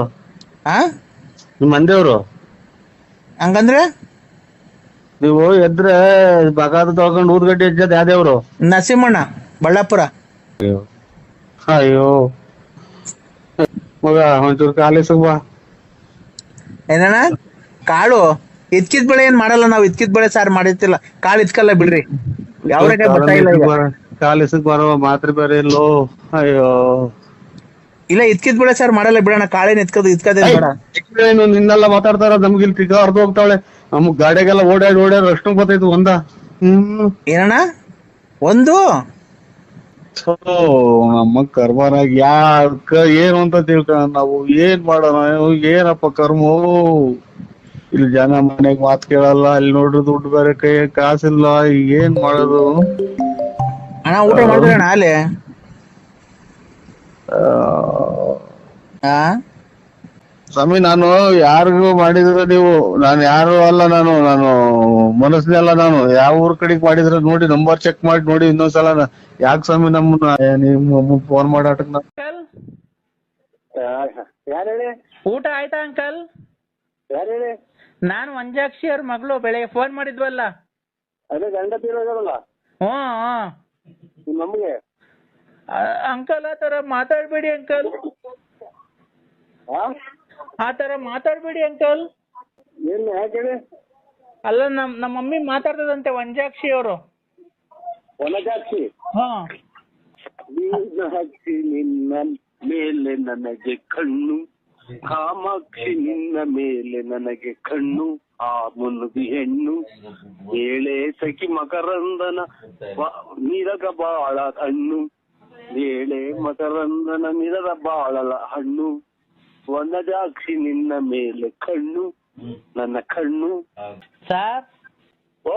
ನಿಮ್ ಮನೆ ದೇವ್ರು ಹಂಗಂದ್ರೆ ನೀವು ಎದ್ರೆ ಬಗಾದ ತಗೊಂಡು ಊದ್ಗಡ್ಡೆ ಎಜ್ಜದ್ ಯಾವ ದೇವ್ರು? ನರಸಿಂಹಣ್ಣ, ಬಳ್ಳಾಪುರ. ಅಯ್ಯೋ ಮಗ ಒಂಚೂರು ಕಾಲೇಜ್ ಬಾ. ಏನಣ್ಣ? ಕಾಳು ಇದ್ಕಿದ್ ಬೆಳೆ ಏನ್ ಮಾಡಲ್ಲ ನಾವು. ಇದ್ಕಿದ್ ಬೆಳೆ ಸಾರು ಮಾಡಿರ್ತಿಲ್ಲ, ಕಾಳು ಇದ್ಕಲ್ಲ ಬಿಡ್ರಿ. ಕಾಲೇಜ್ ಬರೋ ಮಾತ್ರ ಬೇರೆ ಇಲ್ಲೋ. ಅಯ್ಯೋ ಇಲ್ಲ, ಇದ್ಕಿದ್ ಬೆಳೆ ಸಾರು ಮಾಡಲ್ಲ ಬಿಡೋಣ. ಕಾಳೇನ್ ಇದ್ಕದೇ ಬೇಡ. ನಿನ್ನೆಲ್ಲ ಮಾತಾಡ್ತಾರ, ನಮ್ಗೆ ಇಲ್ಲಿ ಟಿಕ ಹೊರದು ಹೋಗ್ತಾವಳೆ. ನಮಗ್ ಗಾಡಿಗೆಲ್ಲ ಓಡಾಡಿ ಅಷ್ಟು ಗೊತ್ತಾಯ್ತು ಒಂದ. ಏನಣ್ಣ ಒಂದು ನಮ್ಮ ಕರ್ಮನಾಗ ಯಾಕ ಏನು ಅಂತ ತಿಳ್ಕ ನಾವು ಏನ್ ಮಾಡೋಣ? ಏನಪ್ಪ ಕರ್ಮೋ? ಇಲ್ಲಿ ಜನ ಮನೆಗ್ ಮಾತ್ ಕೇಳಲ್ಲ, ಅಲ್ಲಿ ನೋಡ್ರಿ ದುಡ್ಡು ಬೇರೆ ಕೈ ಕಾಸಿಲ್ಲ, ಏನ್ ಮಾಡೋದು? ಅಣ್ಣ ಊಟ ಮಾಡಿದ್ರಣ್ಣ ಅಲ್ಲೇ? ಸ್ವಾಮಿ ನಾನು ಯಾರಿಗೂ ಮಾಡಿದ್ರೆ ನೀವು, ನಾನು ಯಾರು ಅಲ್ಲ, ನಾನು ಮನಸ್ಸಿನಲ್ಲ. ನಾನು ಯಾವ ಊರ್ ಕಡೆಗ್ ಮಾಡಿದ್ರೆ ನೋಡಿ, ನಂಬರ್ ಚೆಕ್ ಮಾಡಿ ನೋಡಿ ಇನ್ನೊಂದ್ಸಲ. ಯಾಕೆ ಸ್ವಾಮಿ ನಿಮ್ಮ ಫೋನ್ ಮಾಡಾಟಕ್? ಊಟ ಆಯ್ತಾ ಅಂಕಲ್? ನಾನು ಮಂಜಾಕ್ಷಿ ಅವ್ರ ಮಗಳು ಬೆಳಗ್ಗೆ ಫೋನ್ ಮಾಡಿದ್ವಲ್ಲ. ಅಂಕಲ್ ಆ ತರ ಮಾತಾಡ್ಬೇಡಿ ಅಂಕಲ್, ಆ ತರ ಮಾತಾಡ್ಬೇಡಿ ಅಂಕಲ್. ಅಲ್ಲ ನಮ್ಮ ಮಮ್ಮಿ ಮಾತಾಡ್ತದಂತೆ, ವಂಜಾಕ್ಷಿ ಅವರು. ಮೀನಾಕ್ಷಿ ನಿನ್ನ ಮೇಲೆ ನನಗೆ ಕಣ್ಣು, ಕಾಮಾಕ್ಷಿ ನಿನ್ನ ಮೇಲೆ ನನಗೆ ಕಣ್ಣು, ಆ ಮುನುಗಿ ಹೆಣ್ಣು ಏಳೆ ಸಖಿ ಮಕರಂದನ ಮಿರಗ ಬಾಳ ಹಣ್ಣು, ಏಳೆ ಮಕರಂದನ ಮಿರದ ಬಾಳಲ ಹಣ್ಣು, ವನಜಾಕ್ಷಿ ನಿನ್ನ ಮೇಲೆ ಕಣ್ಣು, ನನ್ನ ಕಣ್ಣು. ಸರ್ ಓ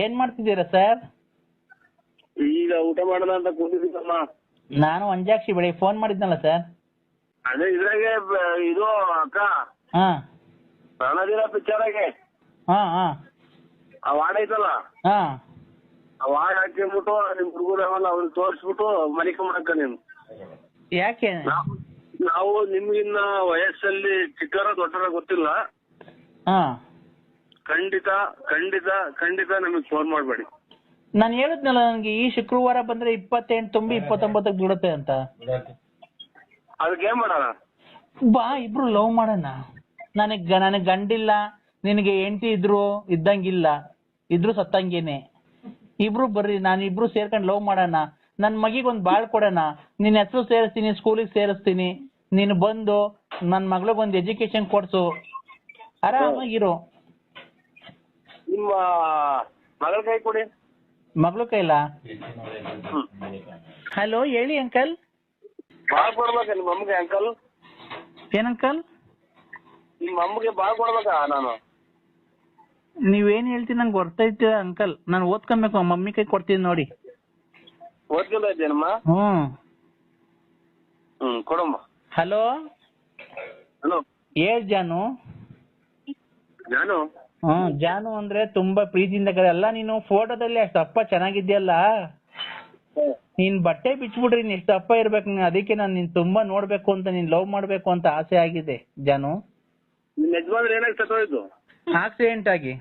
ಏನ್ ಮಾಡ್ತಿದ್ದೀರಾ ಸರ್? ಈಗ ಊಟ ಮಾಡೋಣ ಅಂತ ಕೂತಿದ್ದೀನಮ್ಮ. ನಾನು ವಂಜಾಕ್ಷಿ ಬೆಳಿಗ್ಗೆ ಫೋನ್ ಮಾಡಿದ್ನಲ್ಲ ಸರ್. ಅದೇ ಇದ್ರಾಗೆ ಇದು ಅಕ್ಕ, ರಣಧೀರ ಪಿಕ್ಚರಾಗೆ ಆ ವಾರ್ಡ್ ಐತಲ್ಲ, ಆ ವಾರ್ಡ್ ಹಾಕಿಬಿಟ್ಟು ನಿಮ್ ಹುಡುಗರವಲ್ಲ ಅವ್ರಿಗೆ ತೋರಿಸ್ಬಿಟ್ಟು ಮಲಿಕೊಂಬಿಡಕ್ಕ ನೀನು. ಯಾಕೆ? ನಾವು ನಿಮ್ಗಿನ್ನ ವಯಸ್ಸಲ್ಲಿ ಚಿಕ್ಕರ ದೊಡ್ಡರ ಗೊತ್ತಿಲ್ಲ. ಖಂಡಿತ ಖಂಡಿತ ಖಂಡಿತ ನಮಗ್ ಫೋನ್ ಮಾಡ್ಬೇಡಿ. ನಾನು ಹೇಳಿದ್ನಲ್ಲ, ನನ್ಗೆ ಈ ಶುಕ್ರವಾರ ಬಂದ್ರೆ 28 ತುಂಬಿ 29 ಬಿಡುತ್ತೆ ಅಂತ. ಅದಕ್ಕೆ ಏನ್ ಮಾಡೋಣ? ಬಾ ಇಬ್ರು ಲವ್ ಮಾಡೋಣ. ನನಗ್ ಗಂಡಿಲ್ಲ, ನಿನಗೆ ಹೆಂಡತಿ ಇದ್ದಂಗಿಲ್ಲ, ಇದ್ರು ಸತ್ತಂಗೇನೆ. ಇಬ್ರು ಬರ್ರಿ, ನಾನಿಬ್ರು ಸೇರ್ಕೊಂಡು ಲವ್ ಮಾಡೋಣ. ನನ್ ಮಗಿಗೊಂದ್ ಬಾಳ್ ಕೊಡೋಣ. ನಿನ್ ಹೆಸರು ಸೇರಿಸ್ತೀನಿ, ಸ್ಕೂಲಿಗೆ ಸೇರಿಸ್ತೀನಿ. ನೀನು ಬಂದು ನನ್ ಮಗಳಿಗೊಂದು ಎಜುಕೇಶನ್ ಕೊಡ್ಸು, ಆರಾಮಾಗಿರು. ನಿಮ್ಮ ಮಗಳ ಕೈ ಕೊಡಿ. ಮಗಳು ಕೈಲ? ಹಲೋ ಹೇಳಿ ಅಂಕಲ್. ಬಾಳ್ ಕೊಡ್ಬೇಕ ನಿಮ್ಮ ಅಮ್ಮಗೆ ಅಂಕಲ್? ಏನಂಕಲ್? ನಿಮ್ಮ ಅಮ್ಮಗೆ ಬಾಳ್ ಕೊಡ್ಬೇಕಾ? ನಾನು ನೀವೇನ್ ಹೇಳ್ತೀನಿ ನಂಗೆ ಗೊತ್ತೈತೆ ಅಂಕಲ್. ನಾನು ಓದ್ಕೊಬೇಕು, ಮಮ್ಮಿ ಕೈ ಕೊಡ್ತೀನಿ ನೋಡಿ. ಓದ್ಕೊಂತ ಇದ್ದೇನಮ್ಮ? ಕೊಡಮ್ಮ. ಹಲೋ ಹಲೋ ಹೇಳ್ ಜಾನು. ಜಾನು? ಜಾನು ಅಂದ್ರೆ ತುಂಬಾ ಪ್ರೀತಿಯಿಂದ ಅಲ್ಲ. ನೀನು ಫೋಟೋದಲ್ಲಿ ಅಷ್ಟು ಅಪ್ಪ ಚೆನ್ನಾಗಿದ್ಯಲ್ಲ, ನೀನ್ ಬಟ್ಟೆ ಬಿಚ್ಬಿಟ್ರಿ, ನೀನ್ ಎಷ್ಟು ಅಪ್ಪ ಇರ್ಬೇಕು. ಅದಕ್ಕೆ ನಾನು ನೀನ್ ತುಂಬಾ ನೋಡ್ಬೇಕು ಅಂತ, ನೀನ್ ಲವ್ ಮಾಡ್ಬೇಕು ಅಂತ ಆಸೆ ಆಗಿದೆ ಜಾನು. ನಿನ್ ಯಜಮಾನ್ರು ಏನಾಗಿ ಸತ್ತೋಯ್ತು? ಆಕ್ಸಿಡೆಂಟ್ ಆಗಿ.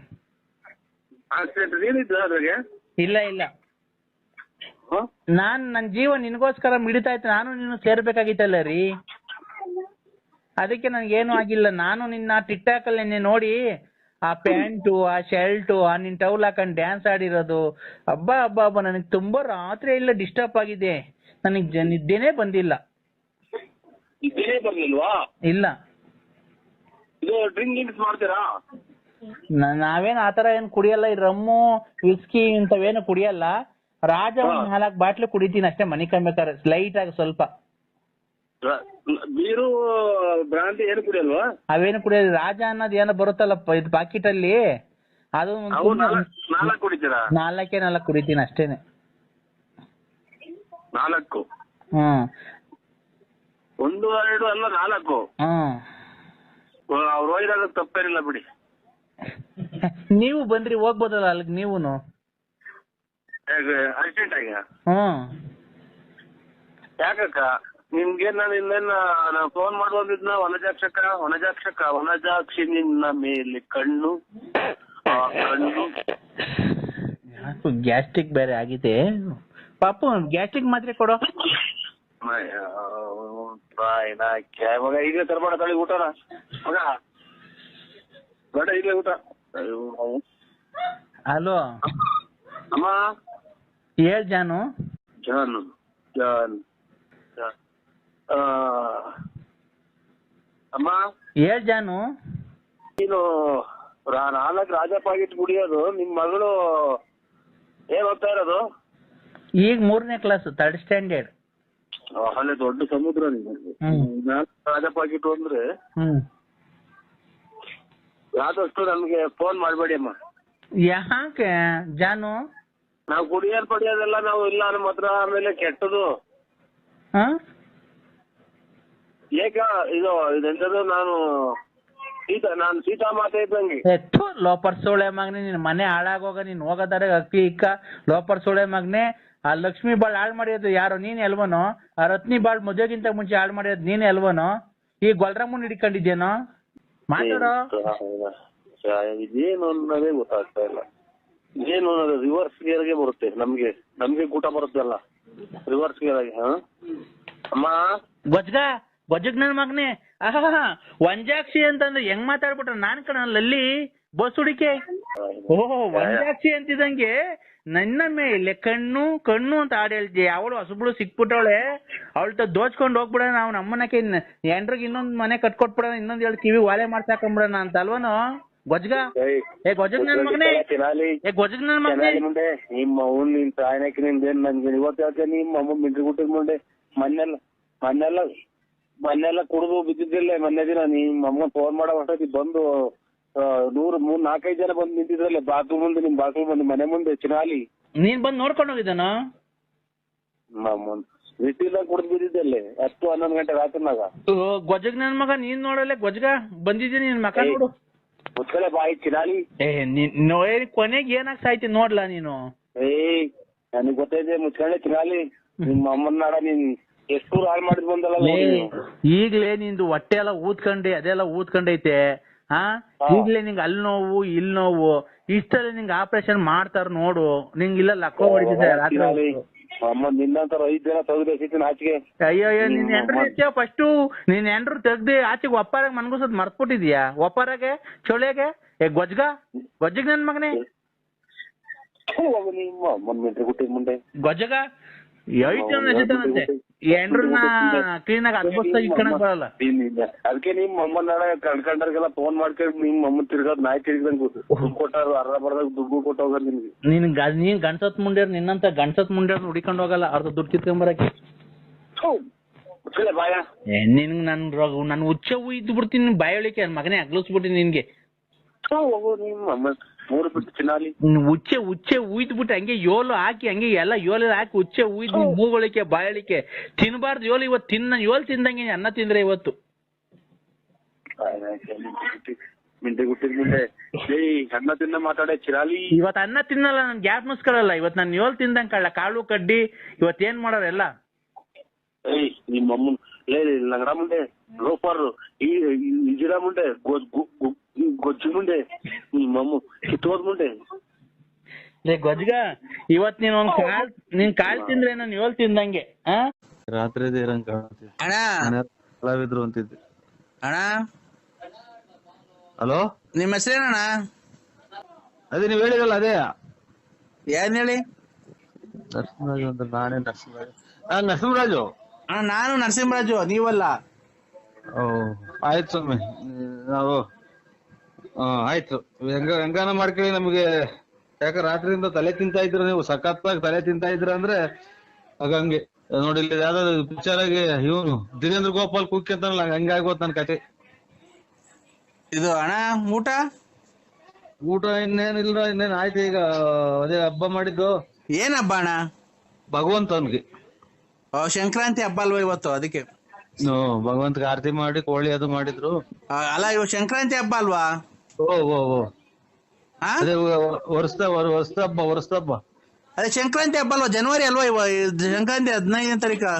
ಆಕ್ಸಿಡೆಂಟ್ ನೀನಿದ್ದ ಅದ್ರಾಗೆ? ಇಲ್ಲ ಇಲ್ಲ, ಹ? ನನ್ನ ಜೀವ ನಿನಗೋಸ್ಕರ ಮಿಡಿತಾ ಇತ್ತು. ನಾನು ನೀನು ಸೇರ್ಬೇಕಾಗಿತ್ತಲ್ಲ ರೀ, ಅದಕ್ಕೆ ನನ್ಗೇನು ಆಗಿಲ್ಲ. ನಾನು ನಿನ್ನ ಟಿಕ್ ಟಾಕ್ ಅಲ್ಲಿ ನಿನ್ನೆ ನೋಡಿ ಆ ಪ್ಯಾಂಟು, ಆ ಶರ್ಟು, ಆ ನಿನ್ ಟೌಲ್ ಹಾಕೊಂಡ್ ಡ್ಯಾನ್ಸ್ ಆಡಿರೋದು, ಹಬ್ಬ ನನಗೆ ತುಂಬಾ ರಾತ್ರಿ ಎಲ್ಲ ಡಿಸ್ಟರ್ಬ್ ಆಗಿದೆ. ನನಗೆ ನಿದ್ದೆನೇ ಬಂದಿಲ್ಲ. ನಿದ್ದೆನೇ ಬರ್ಲಿಲ್ವಾ? ಇಲ್ಲ. ಇದು ಡ್ರಿಂಕ್ ಮಾಡ್ತೀರಾ? ನಾವೇನ್ ಆತರ ಏನ್ ಕುಡಿಯಲ್ಲ. ಈ ರಮ್ಮು, ವಿಸ್ಕಿ ಇಂಥವೇನು ಕುಡಿಯಲ್ಲ. ರಾಜ ಒಂದ್ 4 ಬಾಟ್ಲು ಕುಡಿತೀನಿ ಅಷ್ಟೇ, ಮನಿ ಕಮ್ಬೇಕಾದ್ರೆ ಲೈಟ್ ಆಗಿ ಸ್ವಲ್ಪ. ಬೀರು ಬ್ರಾಂತಿ ಏನು ಕುಡಿಯಲ್ವಾ? ಅವೇನು ಕುಡಿಯೋದು. ರಾಜ ಅನ್ನೋದು ಏನೋ ಬರುತ್ತಲ್ಲಪ್ಪ ಇದು ಪಾಕಿಟ್ ಅಲ್ಲಿ, ಅದು 4 ಕುಡಿತೀರಾ? 4 ಕುಡಿತೀನಿ ಅಷ್ಟೇನೆ. 4? ಹ್ಮ್. 1, 2 ಅಲ್ಲ 4. ಅವ್ರು ಹೋಗಿದಾಗ ತಪ್ಪೇನಿಲ್ಲ ಬಿಡಿ. ನೀವು ಬಂದ್ರಿ ಹೋಗ್ಬೋದಲ್ಲ ಅಲ್ಲಿಗೆ ನೀವುನು. ಅರ್ಜೆಂಟ್ ಆಗಿ? ಹ್ಮ್. ಯಾಕಕ್ಕ ನಿಮ್ಗೆ ನಾನು ಇನ್ನೇನ ಫೋನ್ ಮಾಡುವಂದಿದ್ನ ವನಜಾಕ್ಷಿ ನಿನ್ನ ಮೇಲೆ ಕಣ್ಣು ಗ್ಯಾಸ್ಟ್ರಿಕ್ ಬೇರೆ ಆಗಿದೆ ಪಾಪು. ಗ್ಯಾಸ್ಟ್ರಿಕ್ ಮಾತ್ರೆ ಕೊಡೋ. ಮಗ ಈಗ ತರ್ಬೇಡ ತಳಿ ಊಟನ ಮಗ, ಬೇಡ ಈಗ ಊಟ. ಹಲೋ ಅಮ್ಮ. ಹೇಳ್ ಜಾನು. ಅಮ್ಮ ಹೇಳ್ ಜಾನು. ನೀನು 4 ರಾಜ ಪಾಕೆಟ್ ಕುಡಿಯೋದು, ನಿಮ್ ಮಗಳು ಏನ್ ಓದ್ತಾ ಇರೋದು? ಈಗ 3ನೇ ಕ್ಲಾಸ್, 3rd ಸ್ಟ್ಯಾಂಡರ್ಡ್. ಅಲ್ಲೇ ದೊಡ್ಡ ಸಮುದ್ರ ನಿಮಗೆ. 4 ರಾಜ ಪಾಕೆಟ್ ಅಂದ್ರೆ ಯಾವ್ದಷ್ಟು ನಮ್ಗೆ ಫೋನ್ ಮಾಡ್ಬೇಡಿ ಅಮ್ಮ. ಯಾಕೆ ಜಾನು? ನಾವು ಕುಡಿಯೋದ್ ಪಡಿಯೋದೆಲ್ಲ ನಾವು ಇಲ್ಲ ನಮ್ಮ ಹತ್ರ. ಆಮೇಲೆ ಕೆಟ್ಟದು ಇದೆಂತದ್ದು, ನಾನು ಸೀತಾ ಮಾತೆ ಇದ್ದಂಗೆ. ಲೋಪರ್ ಸೋಳೆ ಮಗನೆ, ನಿನ್ ಮನೆ ಹಾಳಾಗೋಗ. ನೀನ್ ಹೋಗೋದಾರೆ ಅಕ್ಕಿ ಇಕ್ಕ ಲೋಪರ್ ಸೋಳೆ ಮಗನೆ. ಆ ಲಕ್ಷ್ಮಿ ಬಾಳ್ ಹಾಳು ಮಾಡಿರೋದು ಯಾರು? ನೀನ್ ಎಲ್ವನೋ? ಆ ರತ್ನಿ ಬಾಳ್ ಮದುವೆಗಿಂತ ಮುಂಚೆ ಹಾಳು ಮಾಡಿರೋದು ನೀನ್ ಎಲ್ವನೋ? ಈ ಗೊಲ್ರಮ್ಮನ್ ಹಿಡ್ಕೊಂಡಿದ್ಯೇನೋ? ಮಾತಾಡೋ. ಇದೇನು ಅನ್ನೋದೇ ಗೊತ್ತಾಗ್ತಾ ಇಲ್ಲ. ಏನು ಅನ್ನೋದು ರಿವರ್ಸ್ ಗೇರ್ಗೆ ಬರುತ್ತೆ. ನಮ್ಗೆ ಊಟ ಬರುತ್ತಲ್ಲ ರಿವರ್ಸ್ ಗೇರ್ ಆಗಿ. ಅಮ್ಮ ಗೊಜ್ಜಗ್ ನನ್ ಮಗನೆ. ವಂಜಾಕ್ಷಿ ಅಂತಂದ್ರೆ ಹೆಂಗ್ ಮಾತಾಡ್ಬಿಟ್ರ? ನಾನ್ ಕಣಲ್ಲಿ ಬಸ್ ಹುಡಿಕೆ. ಓಹೋ, ವಂಜಾಕ್ಷಿ ಅಂತಿದಂಗೆ ನನ್ನ ಮೇಲೆ ಕಣ್ಣು ಅಂತ ಹಾಡು ಹೇಳ್ತೀಯ. ಅವಳು ಹೊಸಬ್ಳು ಸಿಕ್ಬಿಟ್ಟವಳೆ, ಅವಳ್ತ ದೋಚ್ಕೊಂಡ್ ಹೋಗ್ಬಿಡೋಣ. ನಾವು ನಮ್ಮನಕ್ಕೆ ಎಂಡ್ರಿಗೆ ಇನ್ನೊಂದ್ ಮನೆ ಕಟ್ಕೊಟ್ಬಿಡೋಣ, ಇನ್ನೊಂದ್ 2 ಕಿವಿ ವಾಲೆ ಮಾಡ್ಸಾಕೊಂಡ್ಬಿಡೋಣ ಅಂತ ಅಲ್ವನೋ? ಗೊಜ್ಗ ನನ್ ಮಗನೇ, ಗೊಜ್ಗ ನನ್ ಮಗನೇ. ಮುಂದೆ ನಿಮ್ಮ ಅವ್ನ್ ನಿನ್ ತಾಯನಕ್ಕೆ ನಿಂದೇನ್ ನನ್ಗೆ ಇವತ್ತು ಹೇಳ್ತೇ. ನಿಮ್ಮ ಅಮ್ಮ ಮಿಂಟ್ರಿ ಗುಟ್ಟಿದ್ ಮುಂದೆ ಮೊನ್ನೆಲ್ಲ ಕುಡಿದು ಬಿದ್ದಿದ್ದಿಲ್ಲ. ಮೊನ್ನೆ ದಿನ ನಿಮ್ಮ ಅಮ್ಮ ಫೋನ್ ಮಾಡೋ ಅಷ್ಟೊತ್ತಿಗೆ ಬಂದು 4-5 ಜನ ಬಂದು ನಿಂತಿದ್ರಲ್ಲ ಬಾಕ್ಲು ಮುಂದೆ, ನಿಮ್ ಬಾಕ್ಲು ಬಂದು ಮನೆ ಮುಂದೆ ಚಿನಾಲಿ. ನೀನ್ ಬಂದ್ ನೋಡ್ಕೊಂಡು ಹೋಗಿದ್ದಾನ? ಬಿಟ್ಟಿಲ್ಲ, ಕುಡಿದು ಬಿದ್ದಿದ್ದಲ್ಲೇ 10-11 ಗಂಟೆ ರಾತ್ರಿನಾಗ. ಗೊಜ್ಜಗ್ ನನ್ ಮಗ, ನೀನ್ ನೋಡಲ್ಲ ಗೊಜ್ಗ ಬಂದಿದ್ದೀನಿ. ನಿನ್ ಮಕ ನೋಡು. ಮುಚ್ಚಲೆ ಬಾಯಿ ಚಿನಾಲಿ. ಕೊನೆಗೆ ಏನಾಗ್ ಸಾಯ್ತಿ ನೋಡ್ಲಾ ನೀನು? ನನಗ್ ಗೊತ್ತೈತೆ ಮುಚ್ಕೊಂಡೆ ಚಿನಾಲಿ. ನಿಮ್ಮ ಅಮ್ಮನ ನಾಡ ನೀನ್ ಎಷ್ಟು ಹಾಳು ಮಾಡಿದ್ ಬಂದಲ್ಲ. ಈಗ್ಲೇ ನಿಂದು ಹೊಟ್ಟೆ ಎಲ್ಲ ಊದ್ಕೊಂಡೆ, ಅದೆಲ್ಲ ಊದ್ಕೊಂಡೈತೆ. ಈಗ್ಲೇ ನಿಂಗೆ ಅಲ್ಲಿ ನೋವು ಇಲ್ಲಿ ನೋವು. ಇಷ್ಟಲ್ಲಿ ನಿಂಗೆ ಆಪರೇಷನ್ ಮಾಡ್ತಾರ ನೋಡು. ನಿಂಗೆ ಇಲ್ಲ ಲಕ್ಕೋ ಹೊಡಿತಿದ್ದೆ ರಾತ್ರಿ. ಅಮ್ಮ ನಿನ್ನಂತರ 5 ಜನ ತೆಗ್ದು ಆಚೆಗೆ. ಅಯ್ಯೋ, ನೀನ್ ಎಂಡ್ರು ಫಸ್ಟ್ ನೀನ್ ಎಂಡ್ರು ತೆಗ್ದು ಆಚೆಗೆ ಒಪ್ಪಾರಾಗ ಮನ್ಗುಸದ್ ಮರ್ತ್ಬಿಟ್ಟಿದ್ಯಾ? ಒಪ್ಪಾರಾಗೆ ಚೊಳೆಗೆ ಗೊಜ್ಜಗ್ ನನ್ ಮಗನೇ. ಮುಂದೆ ಗೊಜ್ಜಗ 8 ಜನ ಎಸಿತಾನಂತೆ. ಎಂಡ್ರನ್ನ ಕ್ಲೀನ್ ಆಗಿ ಅದ್ಭುತ ಇಟ್ಕೊಳಕ್ ಬರಲ್ಲ. ಅದಕ್ಕೆ ನಿಮ್ ಅಮ್ಮನ ಕಣ್ಕಂಡ್ರಿಗೆಲ್ಲ ಫೋನ್ ಮಾಡ್ಕೊಂಡು ನಿಮ್ ಅಮ್ಮ ತಿರ್ಗೋದ್ ನಾಯಿ ತಿರ್ಗದಂಗ್ ಕೊಟ್ಟಾರ. ಅರ್ಧ ಬರ್ದಾಗ ದುಡ್ಡು ಕೊಟ್ಟು ಹೋಗೋದ್ ನಿಮ್ಗೆ. ನೀನ್ ಗಂಡ್ಸತ್ ಮುಂಡ್ಯಾರ, ನಿನ್ನಂತ ಗಂಡ್ಸತ್ ಮುಂಡ್ಯಾರ ಹುಡಿಕೊಂಡ್ ಹೋಗಲ್ಲ. ಅರ್ಧ ದುಡ್ಡು ಕಿತ್ಕೊಂಬರಕ್ಕೆ. ನಿನ್ಗ್ ನನ್ ಹುಚ್ಚ ಇದ್ದು ಬಿಡ್ತೀನಿ ಬಾಯೊಳಿಕೆ. ಮಗನೇ ಅಗ್ಲಿಸ್ಬಿಡ್ತೀನಿ ನಿನ್ಗೆ. ಉಚ್ಚೆ ಉಯ್ದ್ಬಿಟ್ಟು ಹಂಗೆ ಯೋಲು ಹಾಕಿ, ಹಂಗೆ ಎಲ್ಲ ಯೋಲೆಲ್ಲ ಹಾಕಿ ಉಚ್ಚೆ ಉಯ್ದು ಮೂಗೊಳಿಕೆ ಬಾಯಳಿಕೆ ತಿನ್ಬಾರ್ದು. ಯೋಲು ಇವತ್ತು ಯೋಲ್ ತಿಂದಂಗೆ ಅನ್ನ ತಿಂದ್ರೆ ಇವತ್ತು. ಅನ್ನ ತಿನ್ನ ಮಾತಾಡೇ ಚಿರಾಲಿ. ಇವತ್ತು ಅನ್ನ ತಿನ್ನಲ್ಲ, ನನ್ ಗ್ಯಾಪ್ ಮುಸ್ಕೊಳಲ್ಲ. ಇವತ್ತು ನಾನು ಯೋಲ್ ತಿಂದಂಗ್ ಕಳ್ಳ ಕಾಳು ಕಡ್ಡಿ ಇವತ್ತೇನ್ ಮಾಡೋರೆಲ್ಲ. ನಿಮ್ಮ ಅಮ್ಮನ್ ಲಂಗಡ ಮುಂಡೆ ಲೋಪಾರ್ ಇಜಿರ ಮುಂಡೆ ಗೊಜ್ಜು ಮುಂಡೆ ನಿಮ್ಮ ಅಮ್ಮ ಕಿತ್ತೋದ್ ಮುಂಡೆ ಲೇ ಗೊಜ್ಗ, ಇವತ್ ನೀನ್ ನಿನ್ ಕಾಲ್ ತಿಂದ್ರೆ ನಾನು ಏಳ್ ತಿಂದಂಗೆ. ರಾತ್ರಿ ಇರಂಗ್ ಕಾಣುತ್ತೆ. ಅಣ್ಣ ಕಲಾವಿದ್ರು ಅಂತಿದ್ದೆ. ಅಣ್ಣ ಹಲೋ, ನಿಮ್ ಹೆಸರೇನಣ್ಣ? ಅದೇ ನೀವ್ ಹೇಳಿದಲ್ಲ ಅದೇ ಏನ್ ಹೇಳಿ? ನರಸಿಂಹರಾಜು ಅಂತ. ನಾನೇ ನರಸಿಂಹರಾಜು. ನರಸಿಂಹರಾಜು ಅಣ್ಣ ನಾನು ನರಸಿಂಹರಾಜು, ನೀವಲ್ಲ. ಆಯ್ತು ಸ್ವಾಮಿ, ನಾವು ಆಯ್ತು ಹೆಂಗಾನ ಮಾಡ್ಕೊಳ್ಳಿ. ನಮ್ಗೆ ಯಾಕ ರಾತ್ರಿಯಿಂದ ತಲೆ ತಿಂತಾ ಇದ್ರ, ನೀವು ಸಖತ್ತಾಗಿ ತಲೆ ತಿಂತಾ ಇದ್ರ ಅಂದ್ರೆ ಹಂಗೆ ನೋಡಿ. ಇಲ್ಲಿ ಯಾವ್ದಾದ್ರು ಪಿಕ್ಚರ್ ಆಗಿ ಇವನು ದಿನೇಂದ್ರ ಗೋಪಾಲ್ ಕುಕ್ಕಿ ಅಂತಾನಲ್ಲ, ಹಂಗಾಗೋತ್ ನನ್ ಕತೆ. ಇದು ಅಣ್ಣ ಊಟ ಇನ್ನೇನಿಲ್ಲ, ಇನ್ನೇನ್ ಆಯ್ತು. ಈಗ ಅದೇ ಹಬ್ಬ ಮಾಡಿದ್ದು. ಏನ್ ಹಬ್ಬ ಅಣ್ಣ? ಭಗವಂತನ್ಗೆ ಸಂಕ್ರಾಂತಿ ಹಬ್ಬ ಅಲ್ವಾ ಇವತ್ತು, ಅದಕ್ಕೆ. ಭಗವಂತಗೆ ಆರತಿ ಮಾಡಿ ಕೋಳಿ ಅದು ಮಾಡಿದ್ರು. ಅಲ್ಲ, ಇವ್ ಸಂಕ್ರಾಂತಿ ಹಬ್ಬ ಅಲ್ವಾ? ಓ ಅದೇ ವರ್ಷದ ಹಬ್ಬ. ಅದೇ ಸಂಕ್ರಾಂತಿ ಹಬ್ಬ ಅಲ್ವಾ? ಜನವರಿ ಅಲ್ವಾ ಸಂಕ್ರಾಂತಿ 15ನೇ ತಾರೀಕು.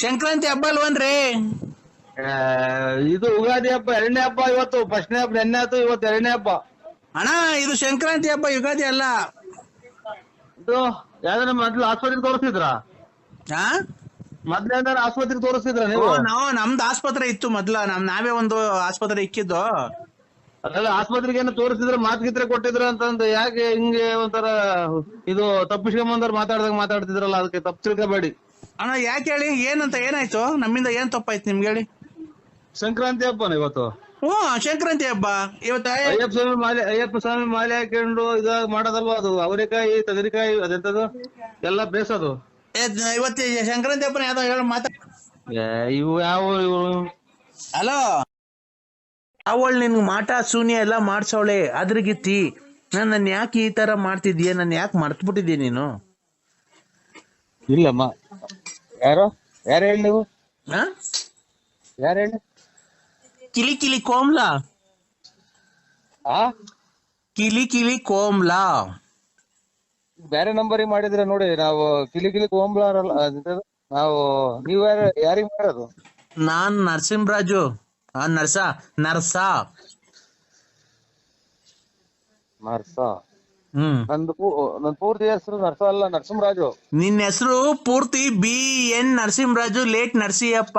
ಸಂಕ್ರಾಂತಿ ಹಬ್ಬ ಅಲ್ವನ್ರಿ? ಇದು ಯುಗಾದಿ ಹಬ್ಬ, 2ನೇ ಹಬ್ಬ ಇವತ್ತು. ಫಸ್ಟ್ನೇ ಹಬ್ಬ ನೆನ್ನೆ ಆಯ್ತು, ಇವತ್ತು 2ನೇ ಹಬ್ಬ. ಅಣ್ಣ ಇದು ಸಂಕ್ರಾಂತಿ ಹಬ್ಬ, ಯುಗಾದಿ ಅಲ್ಲ. ಇದು ಯಾವ್ದಾರ ಮೊದ್ಲು ಆಸ್ಪತ್ರೆಗೆ ತೋರಿಸ್ತಿದ್ರ? ಮೊದ್ಲೇನಾರ ಆಸ್ಪತ್ರೆಗೆ ತೋರಿಸ್ತಿದ್ರ ನೀವು? ನಮ್ದು ಆಸ್ಪತ್ರೆ ಇತ್ತು ಮೊದ್ಲ, ನಾವೇ ಒಂದು ಆಸ್ಪತ್ರೆ ಇಕ್ಕಿದ್ದು. ಅದೆಲ್ಲ ಆಸ್ಪತ್ರೆಗೆ ಏನೋ ತೋರಿಸ್ತಿದ್ರ, ಮಾತ್ಗಿತ್ರೆ ಕೊಟ್ಟಿದ್ರ ಅಂತಂದು. ಯಾಕೆ ಹಿಂಗೆ ಒಂಥರ ಇದು ತಪ್ಪಿಸ್ಕೊಂಬಂದವ್ರು ಮಾತಾಡ್ತಿದ್ರಲ್ಲ, ಅದಕ್ಕೆ ತಪ್ಪು ತಿಳ್ಕೊಬೇಡಿ. ಅಣ್ಣ ಯಾಕೆ ಹೇಳಿ, ಏನಂತ ಏನಾಯ್ತು? ನಮ್ಮಿಂದ ಏನ್ ತಪ್ಪಾಯ್ತು ನಿಮ್ಗೆ ಹೇಳಿ? ಸಂಕ್ರಾಂತಿ ಹಬ್ಬನ ಇವತ್ತು. ಸಂಕ್ರಾಂತಿ ಹಬ್ಬ ಇವತ್ತು. ಅಯ್ಯಪ್ಪ ಸ್ವಾಮಿ ಮಾಲೆ ಹಾಕೊಂಡು ಇದಾಗ ಮಾಡೋದಲ್ವಾ ಅದು? ಅವರೆಕಾಯಿ, ತಗರಿಕಾಯಿ, ಅದೆಂತದು ಎಲ್ಲ ಬೇಸದು. ಇವತ್ತು ಸಂಕ್ರಾಂತಿ ಹಬ್ಬನ ಯಾವ್ದೋ ಹೇಳ ಇವು ಯಾವ ಹಲೋ, ಅವಳು ನಿನ್ಗೆ ಮಾಟ ಶೂನ್ಯ ಎಲ್ಲ ಮಾಡ್ಸವಳೆ ಅದ್ರಗಿತ್ತಿ. ನನ್ನ ಯಾಕೆ ಈ ತರ ಮಾಡ್ತಿದ್ಯಾ? ನನ್ನ ಯಾಕೆ ಮರ್ತ್ಬಿಟ್ಟಿದ್ಯಾ ನೀನು? ಇಲ್ಲಮ್ಮ. ಯಾರು ಹೇಳಿ ನೀವು? ಯಾರು ಹೇಳಿ? ಕಿಲಿ ಕೋಮ್ಲಾ. ಕಿಲಿ ಕೋಮ್ಲಾ ಬೇರೆ ನಂಬರಿಗೆ ಮಾಡಿದ್ರೆ ನೋಡಿ. ನಾವು ಕಿಲಿ ಕೋಂಬ್ಲಾರಲ್ಲ ನಾವು. ನೀವು ಯಾರಿಗೆ ಮಾಡೋದು? ನಾನ್ ನರಸಿಂಹರಾಜು. ನರ್ಸ. ನನ್ ಪೂರ್ತಿ ಹೆಸರು ನರ್ಸ ಅಲ್ಲ, ನರಸಿಂಹರಾಜು. ನಿನ್ನ ಹೆಸರು ಪೂರ್ತಿ BN Narasimharaju late Narasiyappa,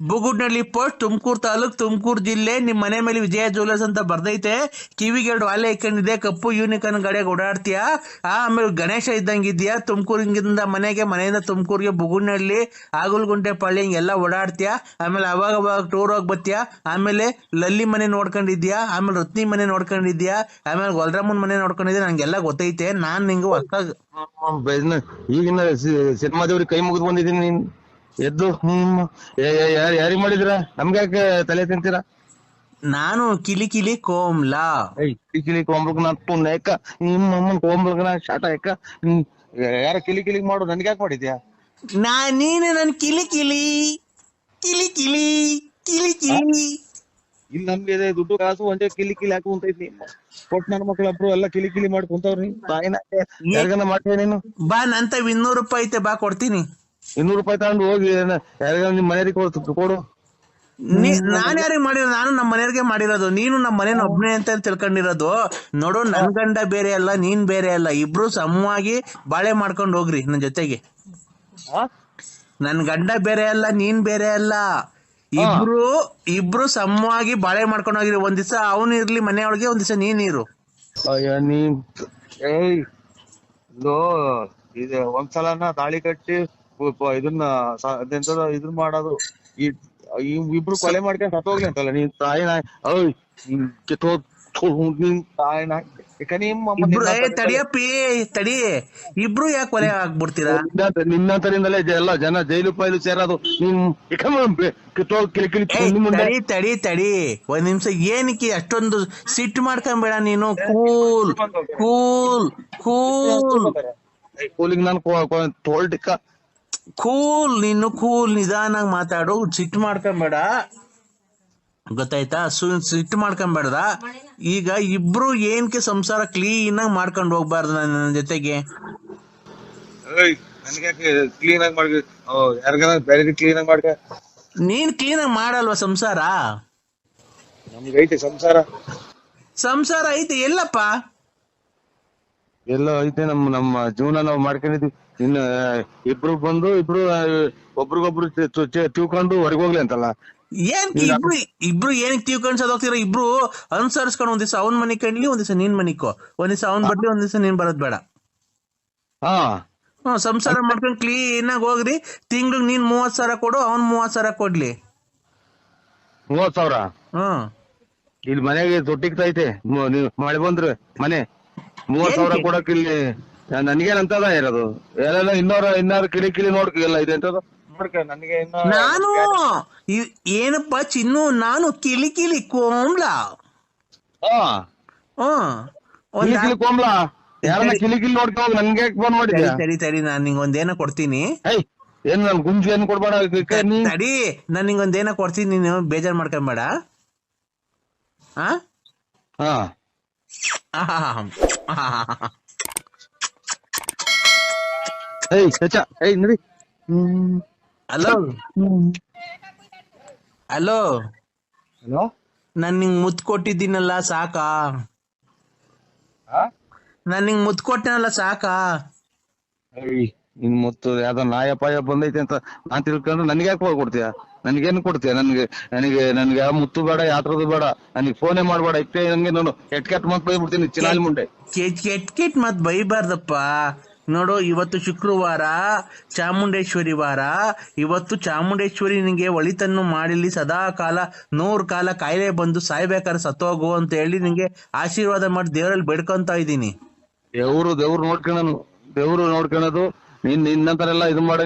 Bugudnalli post, Tumakuru taluk, Tumakuru ಜಿಲ್ಲೆ. ನಿಮ್ ಮನೆ ಮೇಲೆ ವಿಜಯ ಜ್ಯುವೆಲರ್ಸ್ ಅಂತ ಬರ್ದೈತೆ. ಕಿವಿಗೆ 2 ವಾಲೆ ಇಕ್ಕೊಂಡಿದೆ, ಕಪ್ಪು ಯೂನಿಕಾರ್ನ್ ಗಾಡಿಯಾಗ ಓಡಾಡ್ತೀಯಾ. ಆಮೇಲೆ ಗಣೇಶ ಇದ್ದಂಗಿದ್ಯಾ. ತುಮಕೂರಿಂದ ಮನೆಯಿಂದ ತುಮಕೂರಿಗೆ ಬುಗುಡ್ನಳ್ಳಿ, ಆಗುಲ್ಗುಂಟೆ ಪಳ್ಳಿ ಹಿಂಗೆಲ್ಲ ಓಡಾಡ್ತೀಯಾ. ಆಮೇಲೆ ಅವಾಗ ಟೂರ್ ಹೋಗಿ ಬರ್ತೀಯಾ. ಆಮೇಲೆ ಲಲ್ಲಿ ಮನೆ ನೋಡ್ಕೊಂಡಿದ್ಯಾ, ಆಮೇಲೆ ರತ್ನಿ ಮನೆ ನೋಡ್ಕೊಂಡಿದ್ಯಾ, ಆಮೇಲೆ ಗೊಲ್ರಾಮನ್ ಮನೆ ನೋಡ್ಕೊಂಡಿದ್ಯಾ. ನಂಗೆಲ್ಲ ಗೊತ್ತೈತೆ. ನಾನ್ ನಿಂಗೆ ಈಗಿನ ಸಿನಿಮಾದವ್ರಿಗೆ ಕೈ ಮುಗಿದು ಬಂದಿದ್ದೀನಿ. ನೀನ್ ಎದ್ದು ಯಾರಿಗೆ ಮಾಡಿದ್ರ? ನಮ್ಗೆ ಯಾಕೆ ತಲೆ ತಿಂತೀರಾ? ನಾನು ಕಿಲಿ ಕೋಮ್ಲಾ. ಕಿಲಿ ಕೋಂಬ್ಲಕ್ ನಾನ್ ಪುಣ್ಯಕ ನಿಮ್ಮಮ್ಮನ್ ಕೋಂಬ್ಲಕ್ ನಾ ಶಾಟ ಯಾಕ? ಯಾರ ಕಿಲಿ ಮಾಡು, ನನ್ಗೆ ಯಾಕೆ ಮಾಡಿದ್ಯಾ? ನೀನು ನನ್ ಕಿಲಿ ಇಲ್ಲಿ ನಮ್ಗೆ ದುಡ್ಡು ಕಾಸು ಒಂದೇ ಕಿಲಿ ಹಾಕು ಅಂತ ಇದ್ನಿ. ಕೊಟ್ಟು ನನ್ನ ಮಕ್ಳೊಬ್ರು ಎಲ್ಲ ಕಿಲಿ ಮಾಡಿ ಕುಂತವ್ರಿ. ತಾಯಿನ ಯಾರಿಗಾನ ಮಾಡ್ತೀಯ ನೀನು? ಬಾ, ನಂತ 200 ರೂಪಾಯಿ ಐತೆ, ಬಾ ಕೊಡ್ತೀನಿ. 200 ರೂಪಾಯಿ ತಗೊಂಡು ಹೋಗಿ ಯಾರಿಗಾನ ನಿಮ್ ಮನೆಯವ್ರಿಗೆ ಕೊಡು. ನಾನ್ ಯಾರಿಗೆ ಮಾಡಿರೋದು? ನಾನು ನಮ್ಮ ಮನೆಯವ್ರಿಗೆ ಮಾಡಿರೋದು. ನೀನು ನಮ್ಮ ಮನೇನ ಒಬ್ನೇ ಅಂತ ತಿಳ್ಕೊಂಡಿರೋದು. ನೋಡು, ನನ್ ಗಂಡ ಬೇರೆ ಅಲ್ಲ, ನೀನ್ ಬೇರೆ ಅಲ್ಲ. ಇಬ್ರು ಸಮವಾಗಿ ಬಾಳೆ ಮಾಡ್ಕೊಂಡು ಹೋಗ್ರಿ ನನ್ ಜೊತೆಗೆ. ನನ್ ಗಂಡ ಬೇರೆ ಅಲ್ಲ, ನೀನ್ ಬೇರೆ ಅಲ್ಲ. ಇಬ್ರು ಸಮವಾಗಿ ಬಾಳೆ ಮಾಡ್ಕೊಂಡು ಹೋಗಿರಿ. ಒಂದ್ ದಿವಸ ಅವನು ಇರ್ಲಿ ಮನೆಯೊಳಗೆ, ಒಂದ್ ದಿವಸ ನೀರು. ಅಯ್ಯ ಇದು ಒಂದ್ಸಲನ ತಾಳಿ ಕಟ್ಟಿ ಇದನ್ನ ಇದನ್ನ ಮಾಡೋದು. ಇಬ್ರು ಕೊಲೆ ಮಾಡ್ಕೊಂಡು ಸತ್ತೋಗ್ಲಿ ಅಂತಲ್ಲ ನೀನ್ ತಾಯಿನ. ತಡಿ, ಇಬ್ರು ಯಾಕೆ ಕೊಲೆ ಆಗ್ಬಿಡ್ತೀರಾ? ನಿನ್ನಂತರಿಂದಲೇ ಎಲ್ಲ ಜನ ಜೈಲು ಪೈಲು ಸೇರೋದು. ತಡಿ ಒಂದ್ ನಿಮಿಷ. ಏನಕ್ಕೆ ಅಷ್ಟೊಂದು ಸಿಟ್ಟು ಮಾಡ್ಕೊಂಬೇಡ ನೀನು. ಕೂಲಿಂಗ್ ನಾನು ಕೂಲ್ ನಿಧಾನಾಗ್ ಮಾತಾಡು. ಸಿಟ್ಟು ಮಾಡ್ಕೊಂಬೇಡ, ಗೊತ್ತಾಯ್ತಾ? ಸಿಟ್ಟು ಮಾಡ್ಕೊಂಬೇಡ್ದ. ಈಗ ಇಬ್ರು ಏನಕ್ಕೆ ಸಂಸಾರ ಕ್ಲೀನ್ ಆಗಿ ಮಾಡ್ಕೊಂಡು ಹೋಗ್ಬಾರ್ದು ನನ್ನ ಜೊತೆಗೆ? ಕ್ಲೀನ್ ಆಗಿ ಮಾಡಿ ಬೇರೆ ಕ್ಲೀನ್ ಆಗಿ ಮಾಡ್ಕ. ನೀನ್ ಕ್ಲೀನ್ ಆಗಿ ಮಾಡಲ್ವಾ ಸಂಸಾರ? ನಮ್ಗೈತೆ ಸಂಸಾರ ಐತೆ. ಎಲ್ಲಪ್ಪ? ಎಲ್ಲ ಐತೆ ನಮ್ಮ ಜೀವನ ನಾವು ಮಾಡ್ಕೊಂಡಿದ್ವಿ. ಇನ್ನು ಇಬ್ರು ಒಬ್ರಿಗೊಬ್ರು ತಿಳ್ಕೊಂಡು ಹೊರಗೆ ಹೋಗ್ಲಿ ಅಂತಲ್ಲ. ಏನ್ ಇಬ್ರು ಏನಕ್ಕೆ ತಿಳ್ಕೊಂಡ್ ಸದೋಗ್ತಿರ? ಇಬ್ರು ಅನುಸರಿಸ್ಕೊಂಡು ಒಂದ್ ದಿವಸ ಅವ್ನ್ ಮನಿ ಕಣ್ಲಿ, ಒಂದ್ ದಿವಸ ನೀನ್ ಮನಿಕೋ, ಒಂದ್ ದಿವಸ ಅವ್ನ್ ಬರ್ಲಿ, ಒಂದ್ ದಿವಸ ನೀನ್ ಬರೋದ್ ಬೇಡ. ಸಂಸಾರ ಮಾಡ್ಕೊಂಡ್ ಕ್ಲೀನ್ ಆಗಿ ಹೋಗ್ರಿ. ತಿಂಗ್ಳಿಗೆ ನೀನ್ 30,000 ಕೊಡು, ಅವ್ನ್ 30,000 ಕೊಡ್ಲಿ. 30,000 ಇಲ್ಲಿ ಮನೆಗೆ ತೊಟ್ಟಿಗ್ತೈತೆ. ನೀವ್ ಮಳೆ ಬಂದ್ರೆ ಮನೆ 30,000 ಕೊಡಕ್ ಇಲ್ಲಿ ನನ್ಗೇನಂತದ ಇರೋದು? ಎಲ್ಲ ಇನ್ನಾರು ಕಿಳಿ ನೋಡ್ಕಿಲ್ಲ ಇದೆ ಅಂತದ ನನಗೆ. ನಾನು ಏನಪ್ಪಾ ಚಿನ್ನು, ನಾನು ಕಿಲಿ ಕೋಮ್ಲ. ಕೋಮ್ಲಾ ಯಾರನ್ನ ಕಿಲಿ ನೋಡ್ಕೊ ನನ್ಗೆ ಫೋನ್ ಮಾಡಿದ್ಯಾ? ತಡಿ ನಾನ್ ನಿಂಗೊಂದೇನೋ ಕೊಡ್ತೀನಿ. ಏನ್ ನನ್ ಗುಂಜಿ ಏನ್ ಕೊಡ್ಬೇಡ. ತಡಿ, ನಾನ್ ನಿಂಗೊಂದೇನೋ ಕೊಡ್ತೀನಿ, ನೀನು ಬೇಜಾರ್ ಮಾಡ್ಕೊಂಬೇಡ. ನಡಿ. ಹಲೋ ನಾನ್ ನಿಂಗ್ ಮುತ್ ಕೊಟ್ಟಿದ್ದೀನಲ್ಲ ಸಾಕಾ? ನಾನ್ ನಿಂಗ್ ಮುತ್ ಕೊಟ್ಟನಲ್ಲ ಸಾಕಾ? ಇನ್ ಮತ್ತು ಯಾವ್ದೋ ನಾಯ ಪಾಯ ಬಂದೈತೆ ಅಂತ ನಾನ್ ತಿಳ್ಕೊಂಡು ನನ್ಗೆ ಯಾಕೆ ಕೊಡ್ತೀಯ? ನನ್ಗೇನ್ ಕೊಡ್ತೀಯ? ನನ್ಗೆ ಯಾವ ಮುತ್ತು ಬೇಡ, ಯಾತ್ರದು ಬೇಡ, ನನಗೆ ಫೋನೇ ಮಾಡ್ಬೇಡ. ಇಷ್ಟೇ ನಂಗೆ ನಾನು ಕೆಟ್ ಮತ್ ಬೈಬಿಡ್ತೀನಿ ಚಿನಾಲಿ ಮುಂಡೆ. ಕೆಟ್ ಮತ್ ಬೈಬಾರ್ದಪ್ಪ. ನೋಡು, ಇವತ್ತು ಶುಕ್ರವಾರ, ಚಾಮುಂಡೇಶ್ವರಿ ವಾರ. ಇವತ್ತು ಚಾಮುಂಡೇಶ್ವರಿ ನಿಂಗೆ ಒಳಿತನ್ನು ಮಾಡಿಲಿ, ಸದಾ ಕಾಲ 100 ಕಾಲ ಕಾಯಿಲೆ ಬಂದು ಸಾಯ್ಬೇಕಾದ್ರೆ ಸತ್ತೋಗು ಅಂತ ಹೇಳಿ ನಿಂಗೆ ಆಶೀರ್ವಾದ ಮಾಡಿ ದೇವರಲ್ಲಿ ಬೇಡ್ಕೊಂತ ಇದ್ದೀನಿ. ದೇವ್ರು ನೋಡ್ಕೊಳ್ಳೋದು ನಿನ್ನಂತರೆಲ್ಲ ಇದು ಮಾಡ